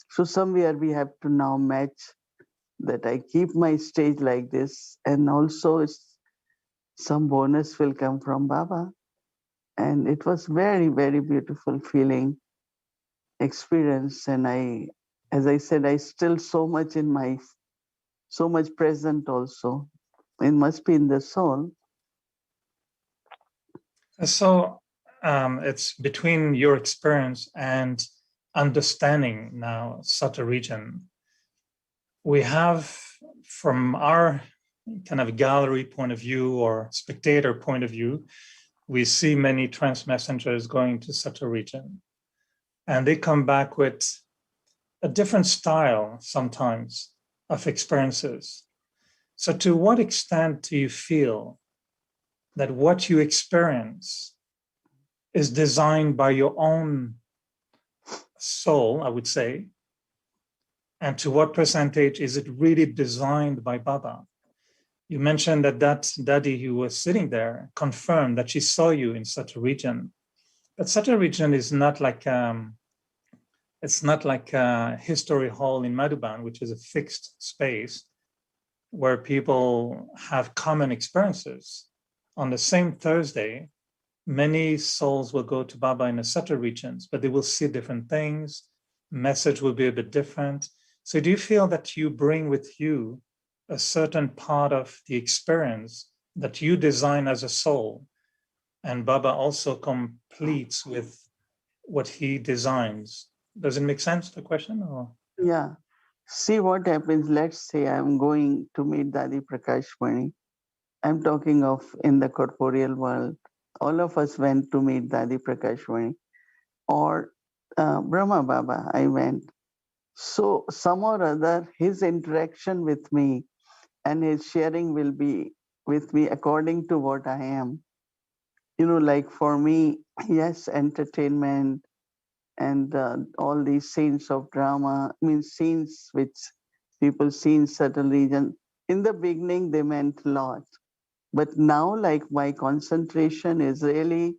So somewhere we have to now match that I keep my stage like this, and also some bonus will come from Baba. And it was very, very beautiful feeling, experience. And as I said, I still so much present also. It must be in the soul. So it's between your experience and understanding now such a region. We have, from our kind of gallery point of view or spectator point of view, we see many trance messengers going to such a region. And they come back with a different style sometimes of experiences. So to what extent do you feel that what you experience is designed by your own soul, I would say, and to what percentage is it really designed by Baba? You mentioned that daddy who was sitting there confirmed that she saw you in such a region, but such a region is not like it's not like a history hall in Madhuban, which is a fixed space where people have common experiences. On the same Thursday, many souls will go to Baba in the Sattva regions, but they will see different things. Message will be a bit different. So do you feel that you bring with you a certain part of the experience that you design as a soul, and Baba also completes with what he designs? Does it make sense, the question? Or? Yeah. See what happens. Let's say I'm going to meet Dadi Prakashmani. I'm talking of in the corporeal world. All of us went to meet Dadi Prakashmani. Or Brahma Baba, I went. So some or other, his interaction with me and his sharing will be with me according to what I am. Like for me, yes, entertainment and all these scenes of drama, scenes which people see in certain region. In the beginning, they meant a lot. But now, like my concentration is really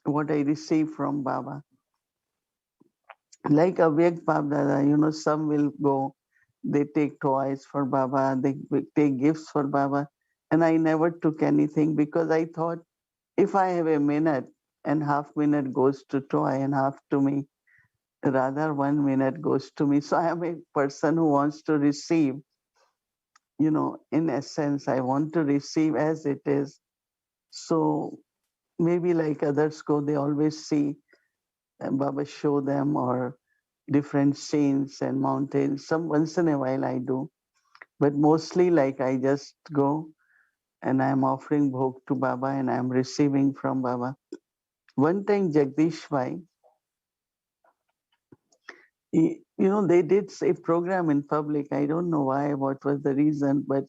what I receive from Baba. Like Avyag Bab Dada, some will go, they take toys for Baba, they take gifts for Baba. And I never took anything because I thought if I have a minute and half minute goes to toy and half to me, rather 1 minute goes to me. So I am a person who wants to receive, in essence, I want to receive as it is. So maybe like others go, they always see Baba show them or different scenes and mountains. Some once in a while I do, but mostly like I just go and I'm offering bhog to Baba and I'm receiving from Baba. One time Jagdish Bhai, they did a program in public. I don't know why, what was the reason, but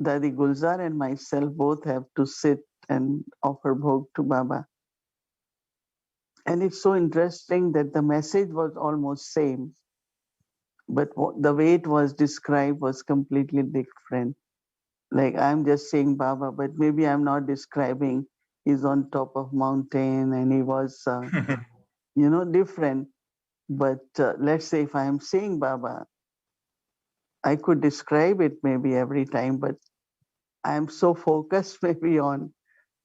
Dadi Gulzar and myself both have to sit and offer bhog to Baba. And it's so interesting that the message was almost same, but the way it was described was completely different. Like I'm just saying Baba, but maybe I'm not describing he's on top of mountain and he was, different. But let's say if I am saying Baba, I could describe it maybe every time, but I am so focused maybe on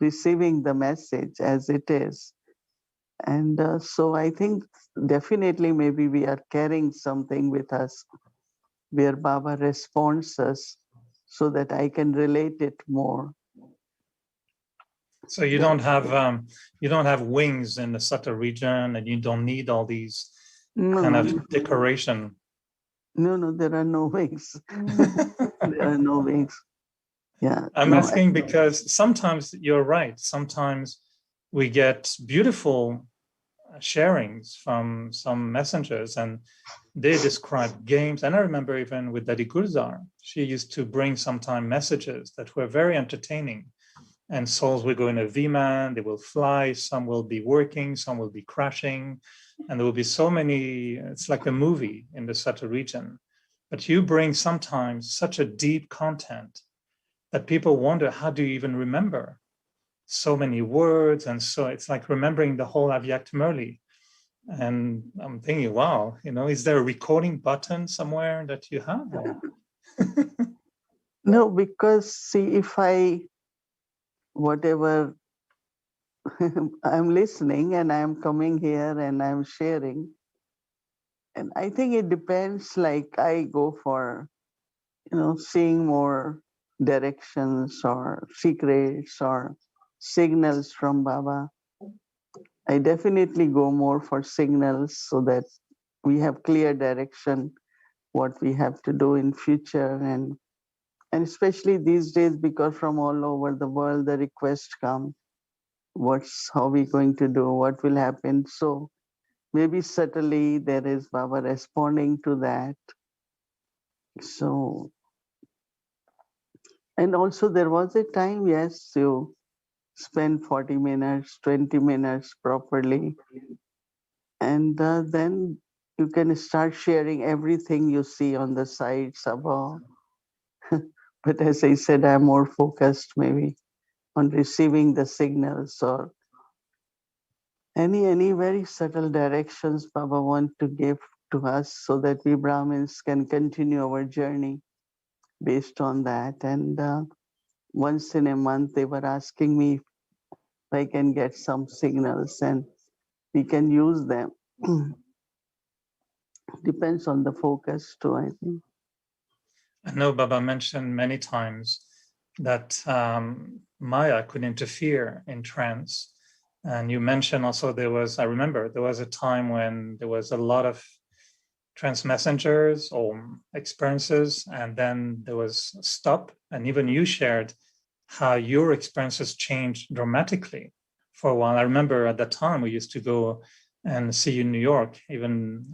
receiving the message as it is. And so I think definitely maybe we are carrying something with us where Baba responds us so that I can relate it more. So you don't have wings in the Sata region, and you don't need all these kind of decoration. No, there are no wings. There are no wings. Yeah. I'm asking because sometimes you're right. Sometimes we get beautiful sharings from some messengers, and they describe games. And I remember even with Dadi Gulzar, she used to bring sometime messages that were very entertaining. And souls will go in a V-man, they will fly, some will be working, some will be crashing. And there will be so many, it's like a movie in the Sata region. But you bring sometimes such a deep content that people wonder, how do you even remember so many words? And so it's like remembering the whole Avyakt Murli. And I'm thinking, wow, is there a recording button somewhere that you have? No, because see, if whatever I'm listening and I'm coming here and I'm sharing, and I think it depends, like I go for, seeing more directions or secrets or signals from Baba. I definitely go more for signals so that we have clear direction, what we have to do in future. And especially these days, because from all over the world, the requests come, how we going to do, what will happen. So maybe subtly there is Baba responding to that. So, and also there was a time, yes, you spend 40 minutes, 20 minutes properly. And then you can start sharing everything you see on the sides above. But as I said, I'm more focused maybe on receiving the signals or any very subtle directions Baba want to give to us so that we Brahmins can continue our journey based on that. And once in a month, they were asking me if I can get some signals and we can use them. Depends on the focus too, I think. I know Baba mentioned many times that Maya could interfere in trance. And you mentioned also I remember there was a time when there was a lot of trance messengers or experiences, and then there was stop. And even you shared how your experiences changed dramatically for a while. I remember at that time we used to go and see you in New York, even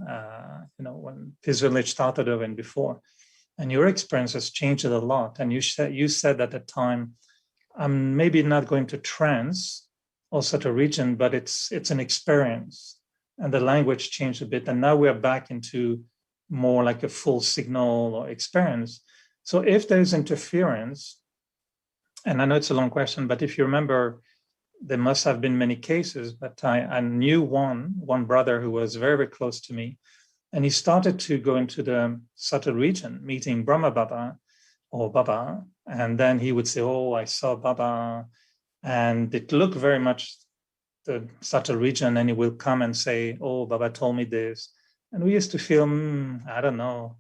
when Peace Village started or even before. And your experiences changed a lot. And you said at the time, I'm maybe not going to trance or such a region, but it's an experience. And the language changed a bit. And now we're back into more like a full signal or experience. So if there's interference, and I know it's a long question, but if you remember, there must have been many cases, but I knew one brother who was very, very close to me. And he started to go into the Sata region, meeting Brahma Baba or Baba. And then he would say, oh, I saw Baba. And it looked very much the Sata region. And he will come and say, oh, Baba told me this. And we used to feel, I don't know.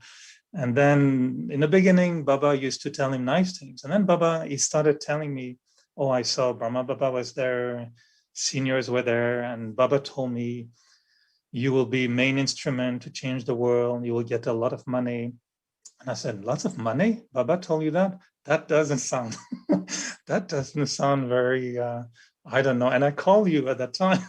And then in the beginning, Baba used to tell him nice things. And then he started telling me, oh, I saw Brahma Baba was there, seniors were there. And Baba told me, you will be main instrument to change the world. You will get a lot of money. And I said, lots of money? Baba told you that? That doesn't sound, very, I don't know. And I called you at that time.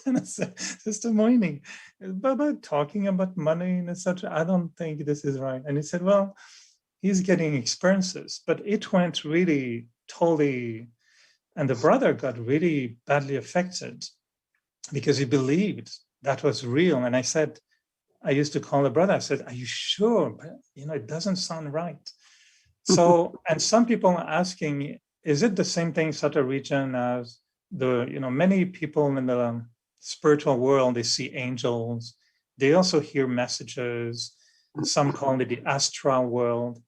And I said, Sister Mohini, is Baba talking about money and such? I don't think this is right. And he said, well, he's getting experiences, but it went really totally, and the brother got really badly affected. because he believed that was real. And I said, I used to call the brother, I said, are you sure? But, it doesn't sound right. So, and some people are asking, is it the same thing, Sattva region, as many people in the spiritual world, they see angels, they also hear messages, some call it the astral world.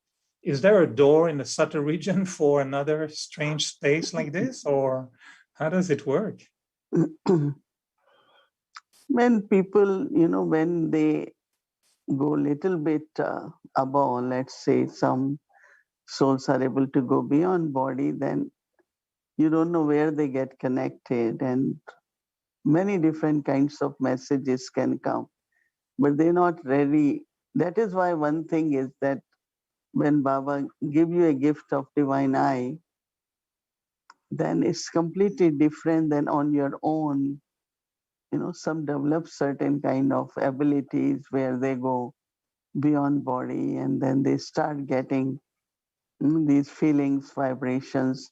Is there a door in the Sattva region for another strange space like this, or how does it work? When people, when they go a little bit above, let's say some souls are able to go beyond body, then you don't know where they get connected, and many different kinds of messages can come, but they're not ready. That is why one thing is that when Baba give you a gift of divine eye, then it's completely different than on your own. Some develop certain kind of abilities where they go beyond body, and then they start getting these feelings, vibrations.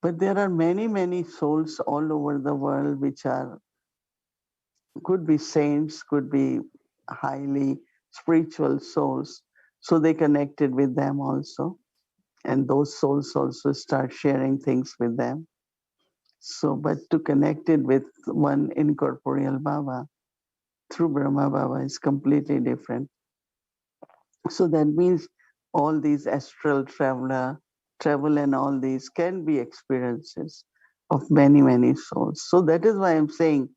But there are many, many souls all over the world which could be saints, could be highly spiritual souls. So they connected with them also. And those souls also start sharing things with them. So, but to connect it with one incorporeal Baba through Brahma Baba is completely different. So that means all these astral travel and all these can be experiences of many, many souls. So that is why I'm saying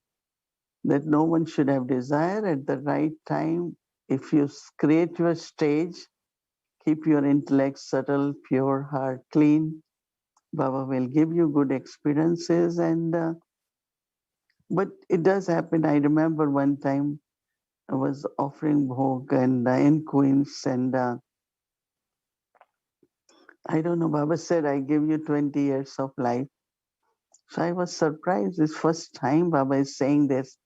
that no one should have desire at the right time. If you create your stage, keep your intellect subtle, pure, heart clean, Baba will give you good experiences. But it does happen. I remember one time I was offering bhog and in Queens, and I don't know, Baba said, I give you 20 years of life. So I was surprised. It's first time Baba is saying this.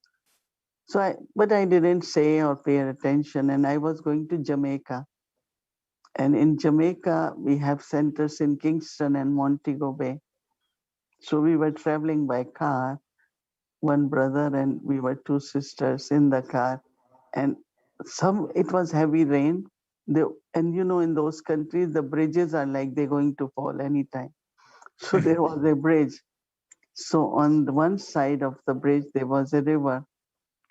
But I didn't say or pay attention. And I was going to Jamaica. And in Jamaica, we have centers in Kingston and Montego Bay. So we were traveling by car, one brother and we were two sisters in the car. And it was heavy rain. And in those countries, the bridges are like they're going to fall anytime. So there was a bridge. So on the one side of the bridge, there was a river.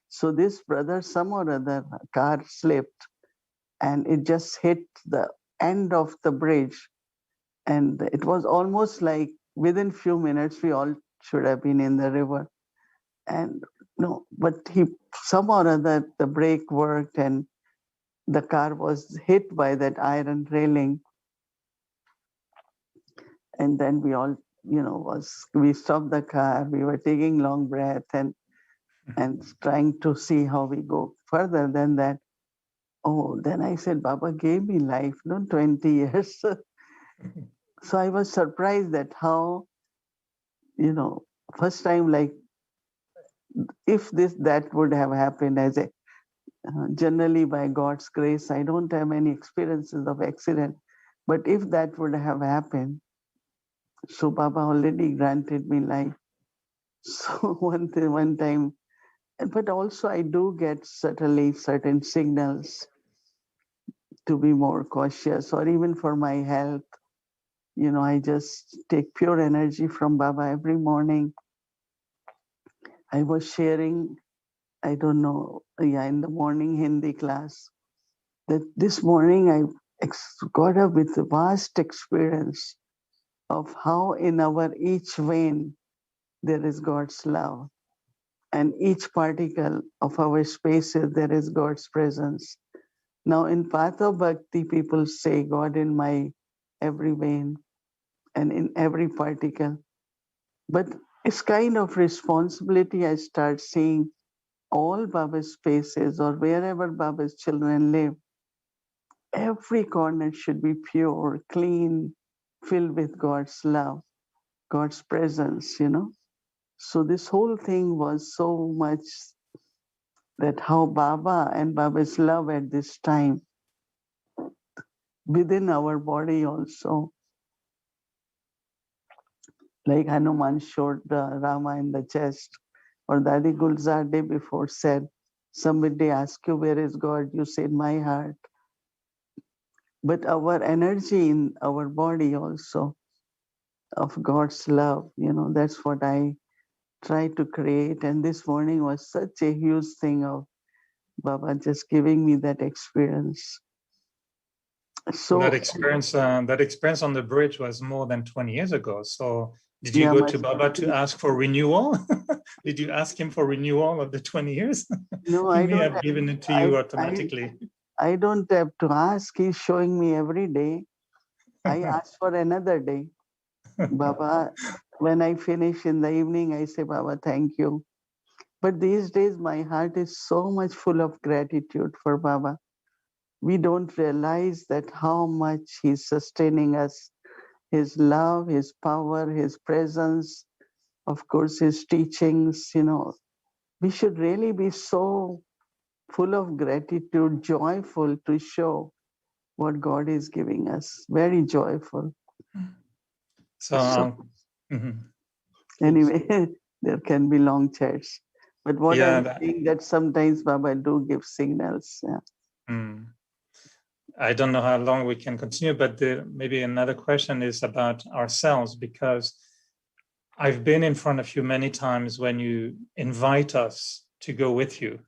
So this brother, some or other, car slipped and it just hit the end of the bridge. And it was almost like within few minutes, we all should have been in the river. And no, but some or other, the brake worked and the car was hit by that iron railing. And then we all, we stopped the car, we were taking long breath and trying to see how we go further than that. Oh, then I said, Baba gave me life, 20 years. So I was surprised at how, first time, like, if that would have happened as generally by God's grace, I don't have any experiences of accident. But if that would have happened, so Baba already granted me life. So one time, but also I do get certainly certain signals to be more cautious, or even for my health. I just take pure energy from Baba every morning. I was sharing, I don't know, in the morning Hindi class, that this morning I got up with a vast experience of how in our each vein there is God's love. And each particle of our spaces, there is God's presence. Now in Path of Bhakti, people say God in my every vein and in every particle. But it's kind of responsibility. I start seeing all Baba's spaces or wherever Baba's children live. Every corner should be pure, clean, filled with God's love, God's presence, So this whole thing was so much that how Baba and Baba's love at this time within our body also. Like Hanuman showed the Rama in the chest. or Dadi Gulzar day before said, somebody asked you, where is God? You said, my heart. But our energy in our body also of God's love, that's what I try to create. And this morning was such a huge thing of Baba just giving me that experience. So that experience on the bridge was more than 20 years ago. So did you yeah, go to Baba to ask for renewal? Did you ask him for renewal of the 20 years? no, He I may don't have have, given it to you automatically. I don't have to ask. He's showing me every day. I ask for another day. Baba, when I finish in the evening, I say, Baba, thank you. But these days, my heart is so much full of gratitude for Baba. We don't realize that how much he's sustaining us, his love, his power, his presence, of course, his teachings, We should really be so full of gratitude, joyful to show what God is giving us. Very joyful. So, Anyway, there can be long chats. But what I'm saying that sometimes Baba do give signals. Yeah. I don't know how long we can continue, but maybe another question is about ourselves, because I've been in front of you many times when you invite us to go with you.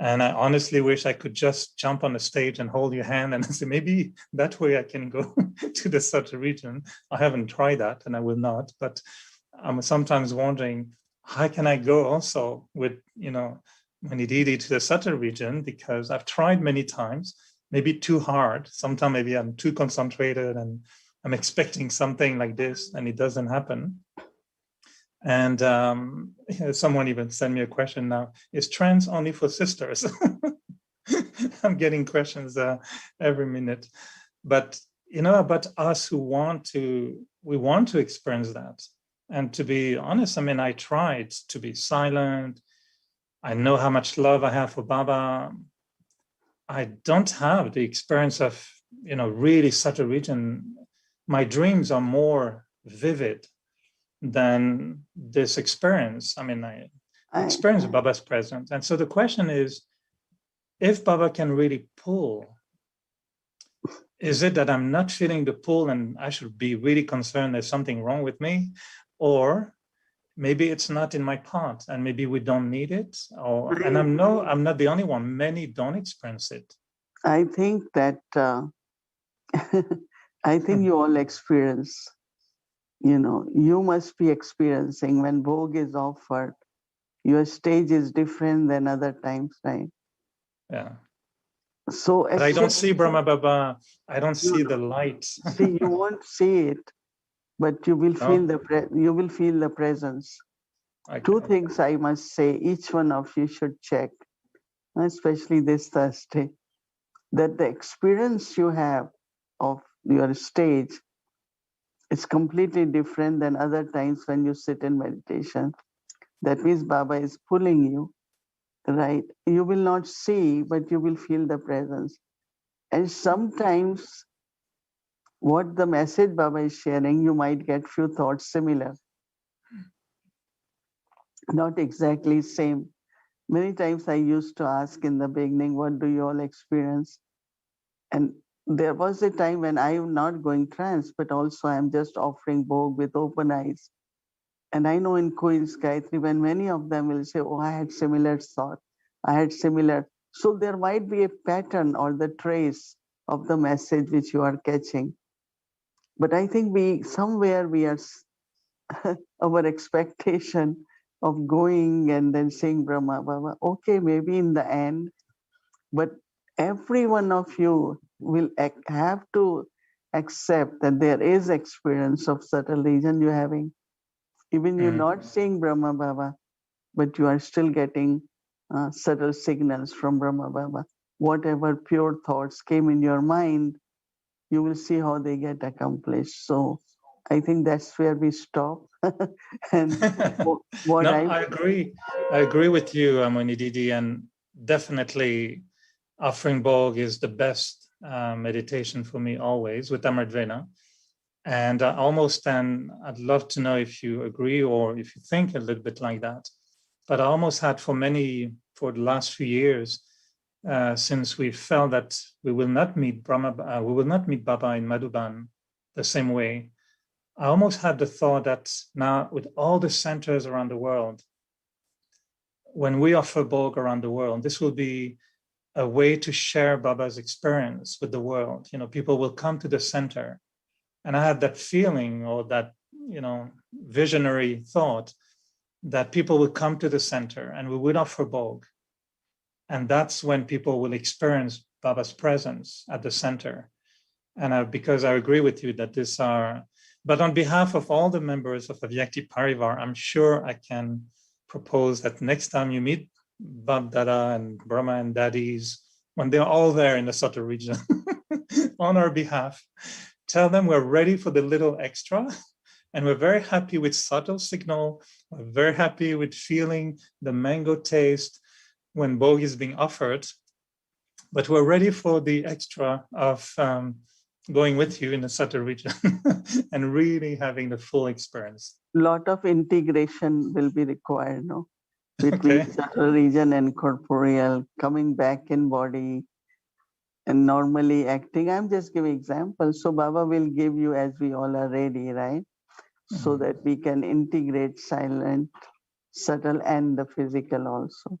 And I honestly wish I could just jump on the stage and hold your hand and say, maybe that way I can go to the Sattva region. I haven't tried that and I will not, but I'm sometimes wondering, how can I go also with, Mohini Didi to the Sattva region? Because I've tried many times, maybe too hard. Sometimes maybe I'm too concentrated and I'm expecting something like this and it doesn't happen. And someone even sent me a question now, is trance only for sisters? I'm getting questions every minute. But, about us who want to experience that. And to be honest, I tried to be silent. I know how much love I have for Baba. I don't have the experience of, really such a region. My dreams are more vivid than this experience. I experience Baba's presence. And so the question is, if Baba can really pull, is it that I'm not feeling the pull and I should be really concerned there's something wrong with me? Or maybe it's not in my path and maybe we don't need it? And I'm not the only one. Many don't experience it. I think that, I think you all experience, you must be experiencing when bhog is offered, your stage is different than other times, right? Yeah. So but I don't see Brahma Baba. I don't see the light. See, you won't see it, but you will feel the presence. Okay. Two things I must say, each one of you should check, especially this Thursday, that the experience you have of your stage is completely different than other times when you sit in meditation. That means Baba is pulling you, right? You will not see, but you will feel the presence. And sometimes what the message Baba is sharing, you might get few thoughts similar. Not exactly same. Many times I used to ask in the beginning, what do you all experience? And there was a time when I am not going trance, but also I'm just offering bhog with open eyes. And I know in Queen's Gayatri, when many of them will say, oh, I had similar thought, I had similar. So there might be a pattern or the trace of the message which you are catching. But I think somewhere we are, our expectation of going and then saying Brahma Baba, okay, maybe in the end, but every one of you will have to accept that there is experience of subtle region you're having. Even you're not saying Brahma Baba, but you are still getting subtle signals from Brahma Baba. Whatever pure thoughts came in your mind, you will see how they get accomplished. So I think that's where we stop. And I agree. I agree with you, Mohini Didi, and definitely offering bhog is the best meditation for me always with Amritvena. And I'd love to know if you agree or if you think a little bit like that. but I almost had for the last few years, since we felt that we will not meet Baba in Madhuban the same way. I almost had the thought that now with all the centers around the world, when we offer bhog around the world, this will be a way to share Baba's experience with the world. People will come to the center. And I had that feeling or that, visionary thought that people would come to the center and we would offer bhog. And that's when people will experience Baba's presence at the center. And because I agree with you that but on behalf of all the members of Avyakti Parivar, I'm sure I can propose that next time you meet Bab Dada and Brahma and Daddies, when they're all there in the Subtle region, on our behalf, tell them we're ready for the little extra. And we're very happy with subtle signal. We're very happy with feeling the mango taste when bhog is being offered. But we're ready for the extra of going with you in the subtle region and really having the full experience. Lot of integration will be required, no? Between subtle region and corporeal, coming back in body and normally acting. I'm just giving examples. So Baba will give you as we all are ready, right? So that we can integrate silent, subtle, and the physical also.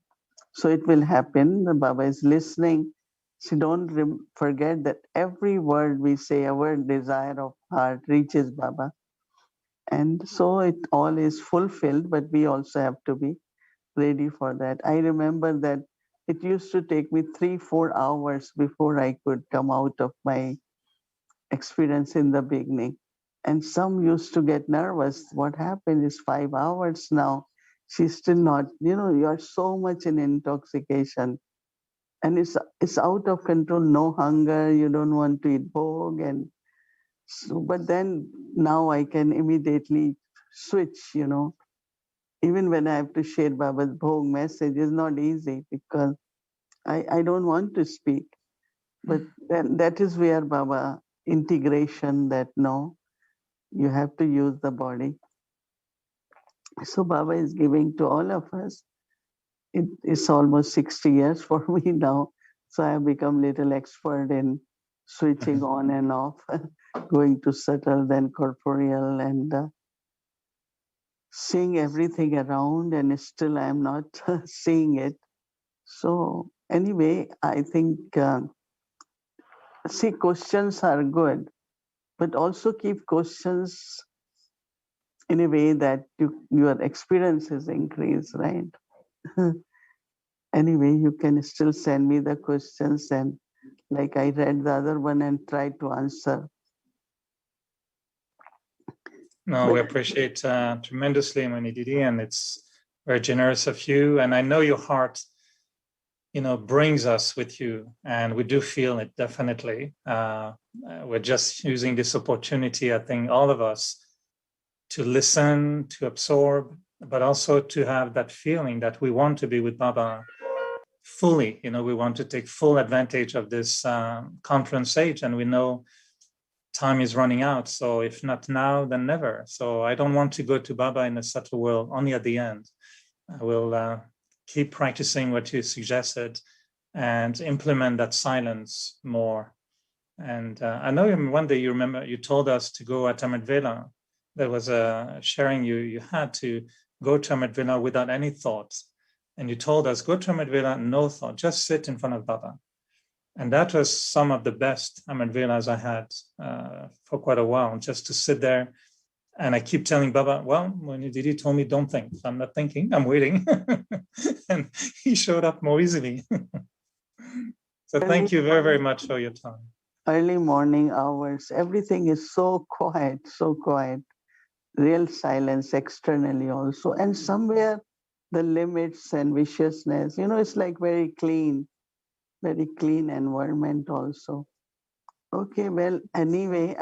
So it will happen. The Baba is listening. So don't forget that every word we say, our desire of heart reaches Baba. And so it all is fulfilled, but we also have to be ready for that. I remember that it used to take me 3-4 hours before I could come out of my experience in the beginning. And some used to get nervous. What happened is 5 hours now. She's still not, you are so much in intoxication. And it's out of control, no hunger, you don't want to eat bhog. And so, but then now I can immediately switch, Even when I have to share Baba's bhog message, it's not easy because I don't want to speak. But then that is where Baba integration, that no, you have to use the body. So Baba is giving to all of us. It's almost 60 years for me now. So I have become little expert in switching on and off, going to subtle, then corporeal, and seeing everything around, and still I am not seeing it. So anyway, I think, see, questions are good, but also keep questions in a way that your experiences increase, right? Anyway, you can still send me the questions, and like I read the other one and tried to answer. No, we appreciate tremendously, Mohini Didi, and it's very generous of you. And I know your heart, brings us with you, and we do feel it definitely. We're just using this opportunity, I think, all of us, to listen, to absorb, but also to have that feeling that we want to be with Baba fully. We want to take full advantage of this conference age, and we know time is running out. So if not now, then never. So I don't want to go to Baba in a subtle world only at the end. I will keep practicing what you suggested and implement that silence more. And I know one day you remember you told us to go at Amrit Vela. There was a sharing you had to go to Amrit Vela without any thoughts. And you told us, go to Amrit Vela, no thought, just sit in front of Baba. And that was some of the best Amrit Velas I had for quite a while, just to sit there. And I keep telling Baba, well, Mohini Didi told me, don't think. I'm not thinking, I'm waiting. And he showed up more easily. So thank you very, very much for your time. Early morning hours, everything is so quiet, real silence externally also. And somewhere the limits and viciousness, it's like very clean environment also. Okay, well, anyway,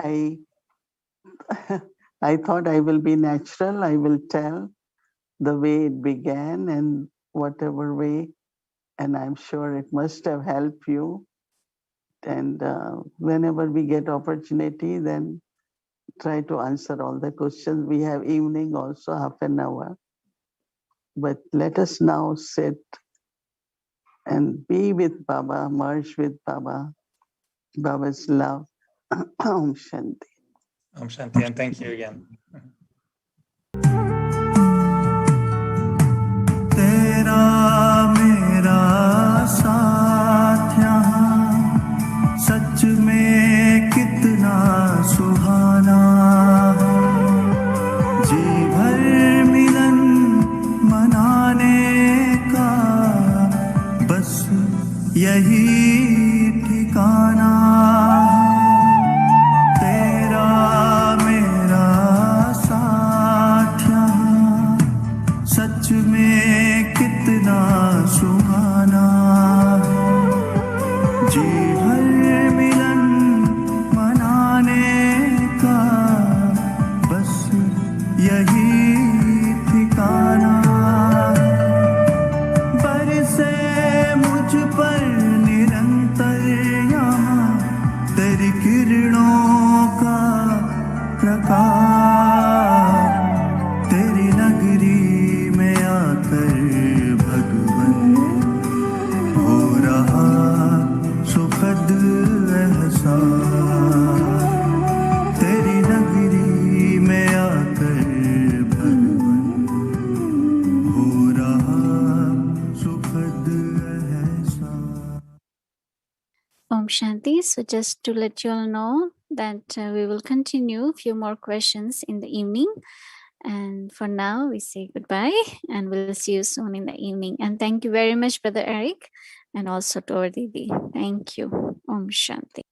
I thought I will be natural. I will tell the way it began and whatever way, and I'm sure it must have helped you. And whenever we get opportunity, then try to answer all the questions. We have evening also, half an hour. but let us now sit and be with Baba, merge with Baba, Baba's love. Om Shanti. Om Shanti, and thank you again. तेरा मेरा साथ यहाँ सच में कितना सुहाना है। जी भर मिलन मनाने का बस यही ठिकाना है। तेरा मेरा साथ यहाँ सच में कितना सुहाना है। जी भर मिलन मनाने का बस यही ठिकाना है। बरसे मुझ पर निरंतर यहाँ तेरी किरणों का प्रकाश। तेरी नगरी में आकर भगवन हो रहा सुखद एहसास। तेरी नगरी में आकर भगवन हो रहा सुखद एहसास। Om Shanti. So just to let you all know that we will continue a few more questions in the evening. And for now, we say goodbye and we'll see you soon in the evening. And thank you very much, Brother Eric, and also to our Didi. Thank you. Om Shanti.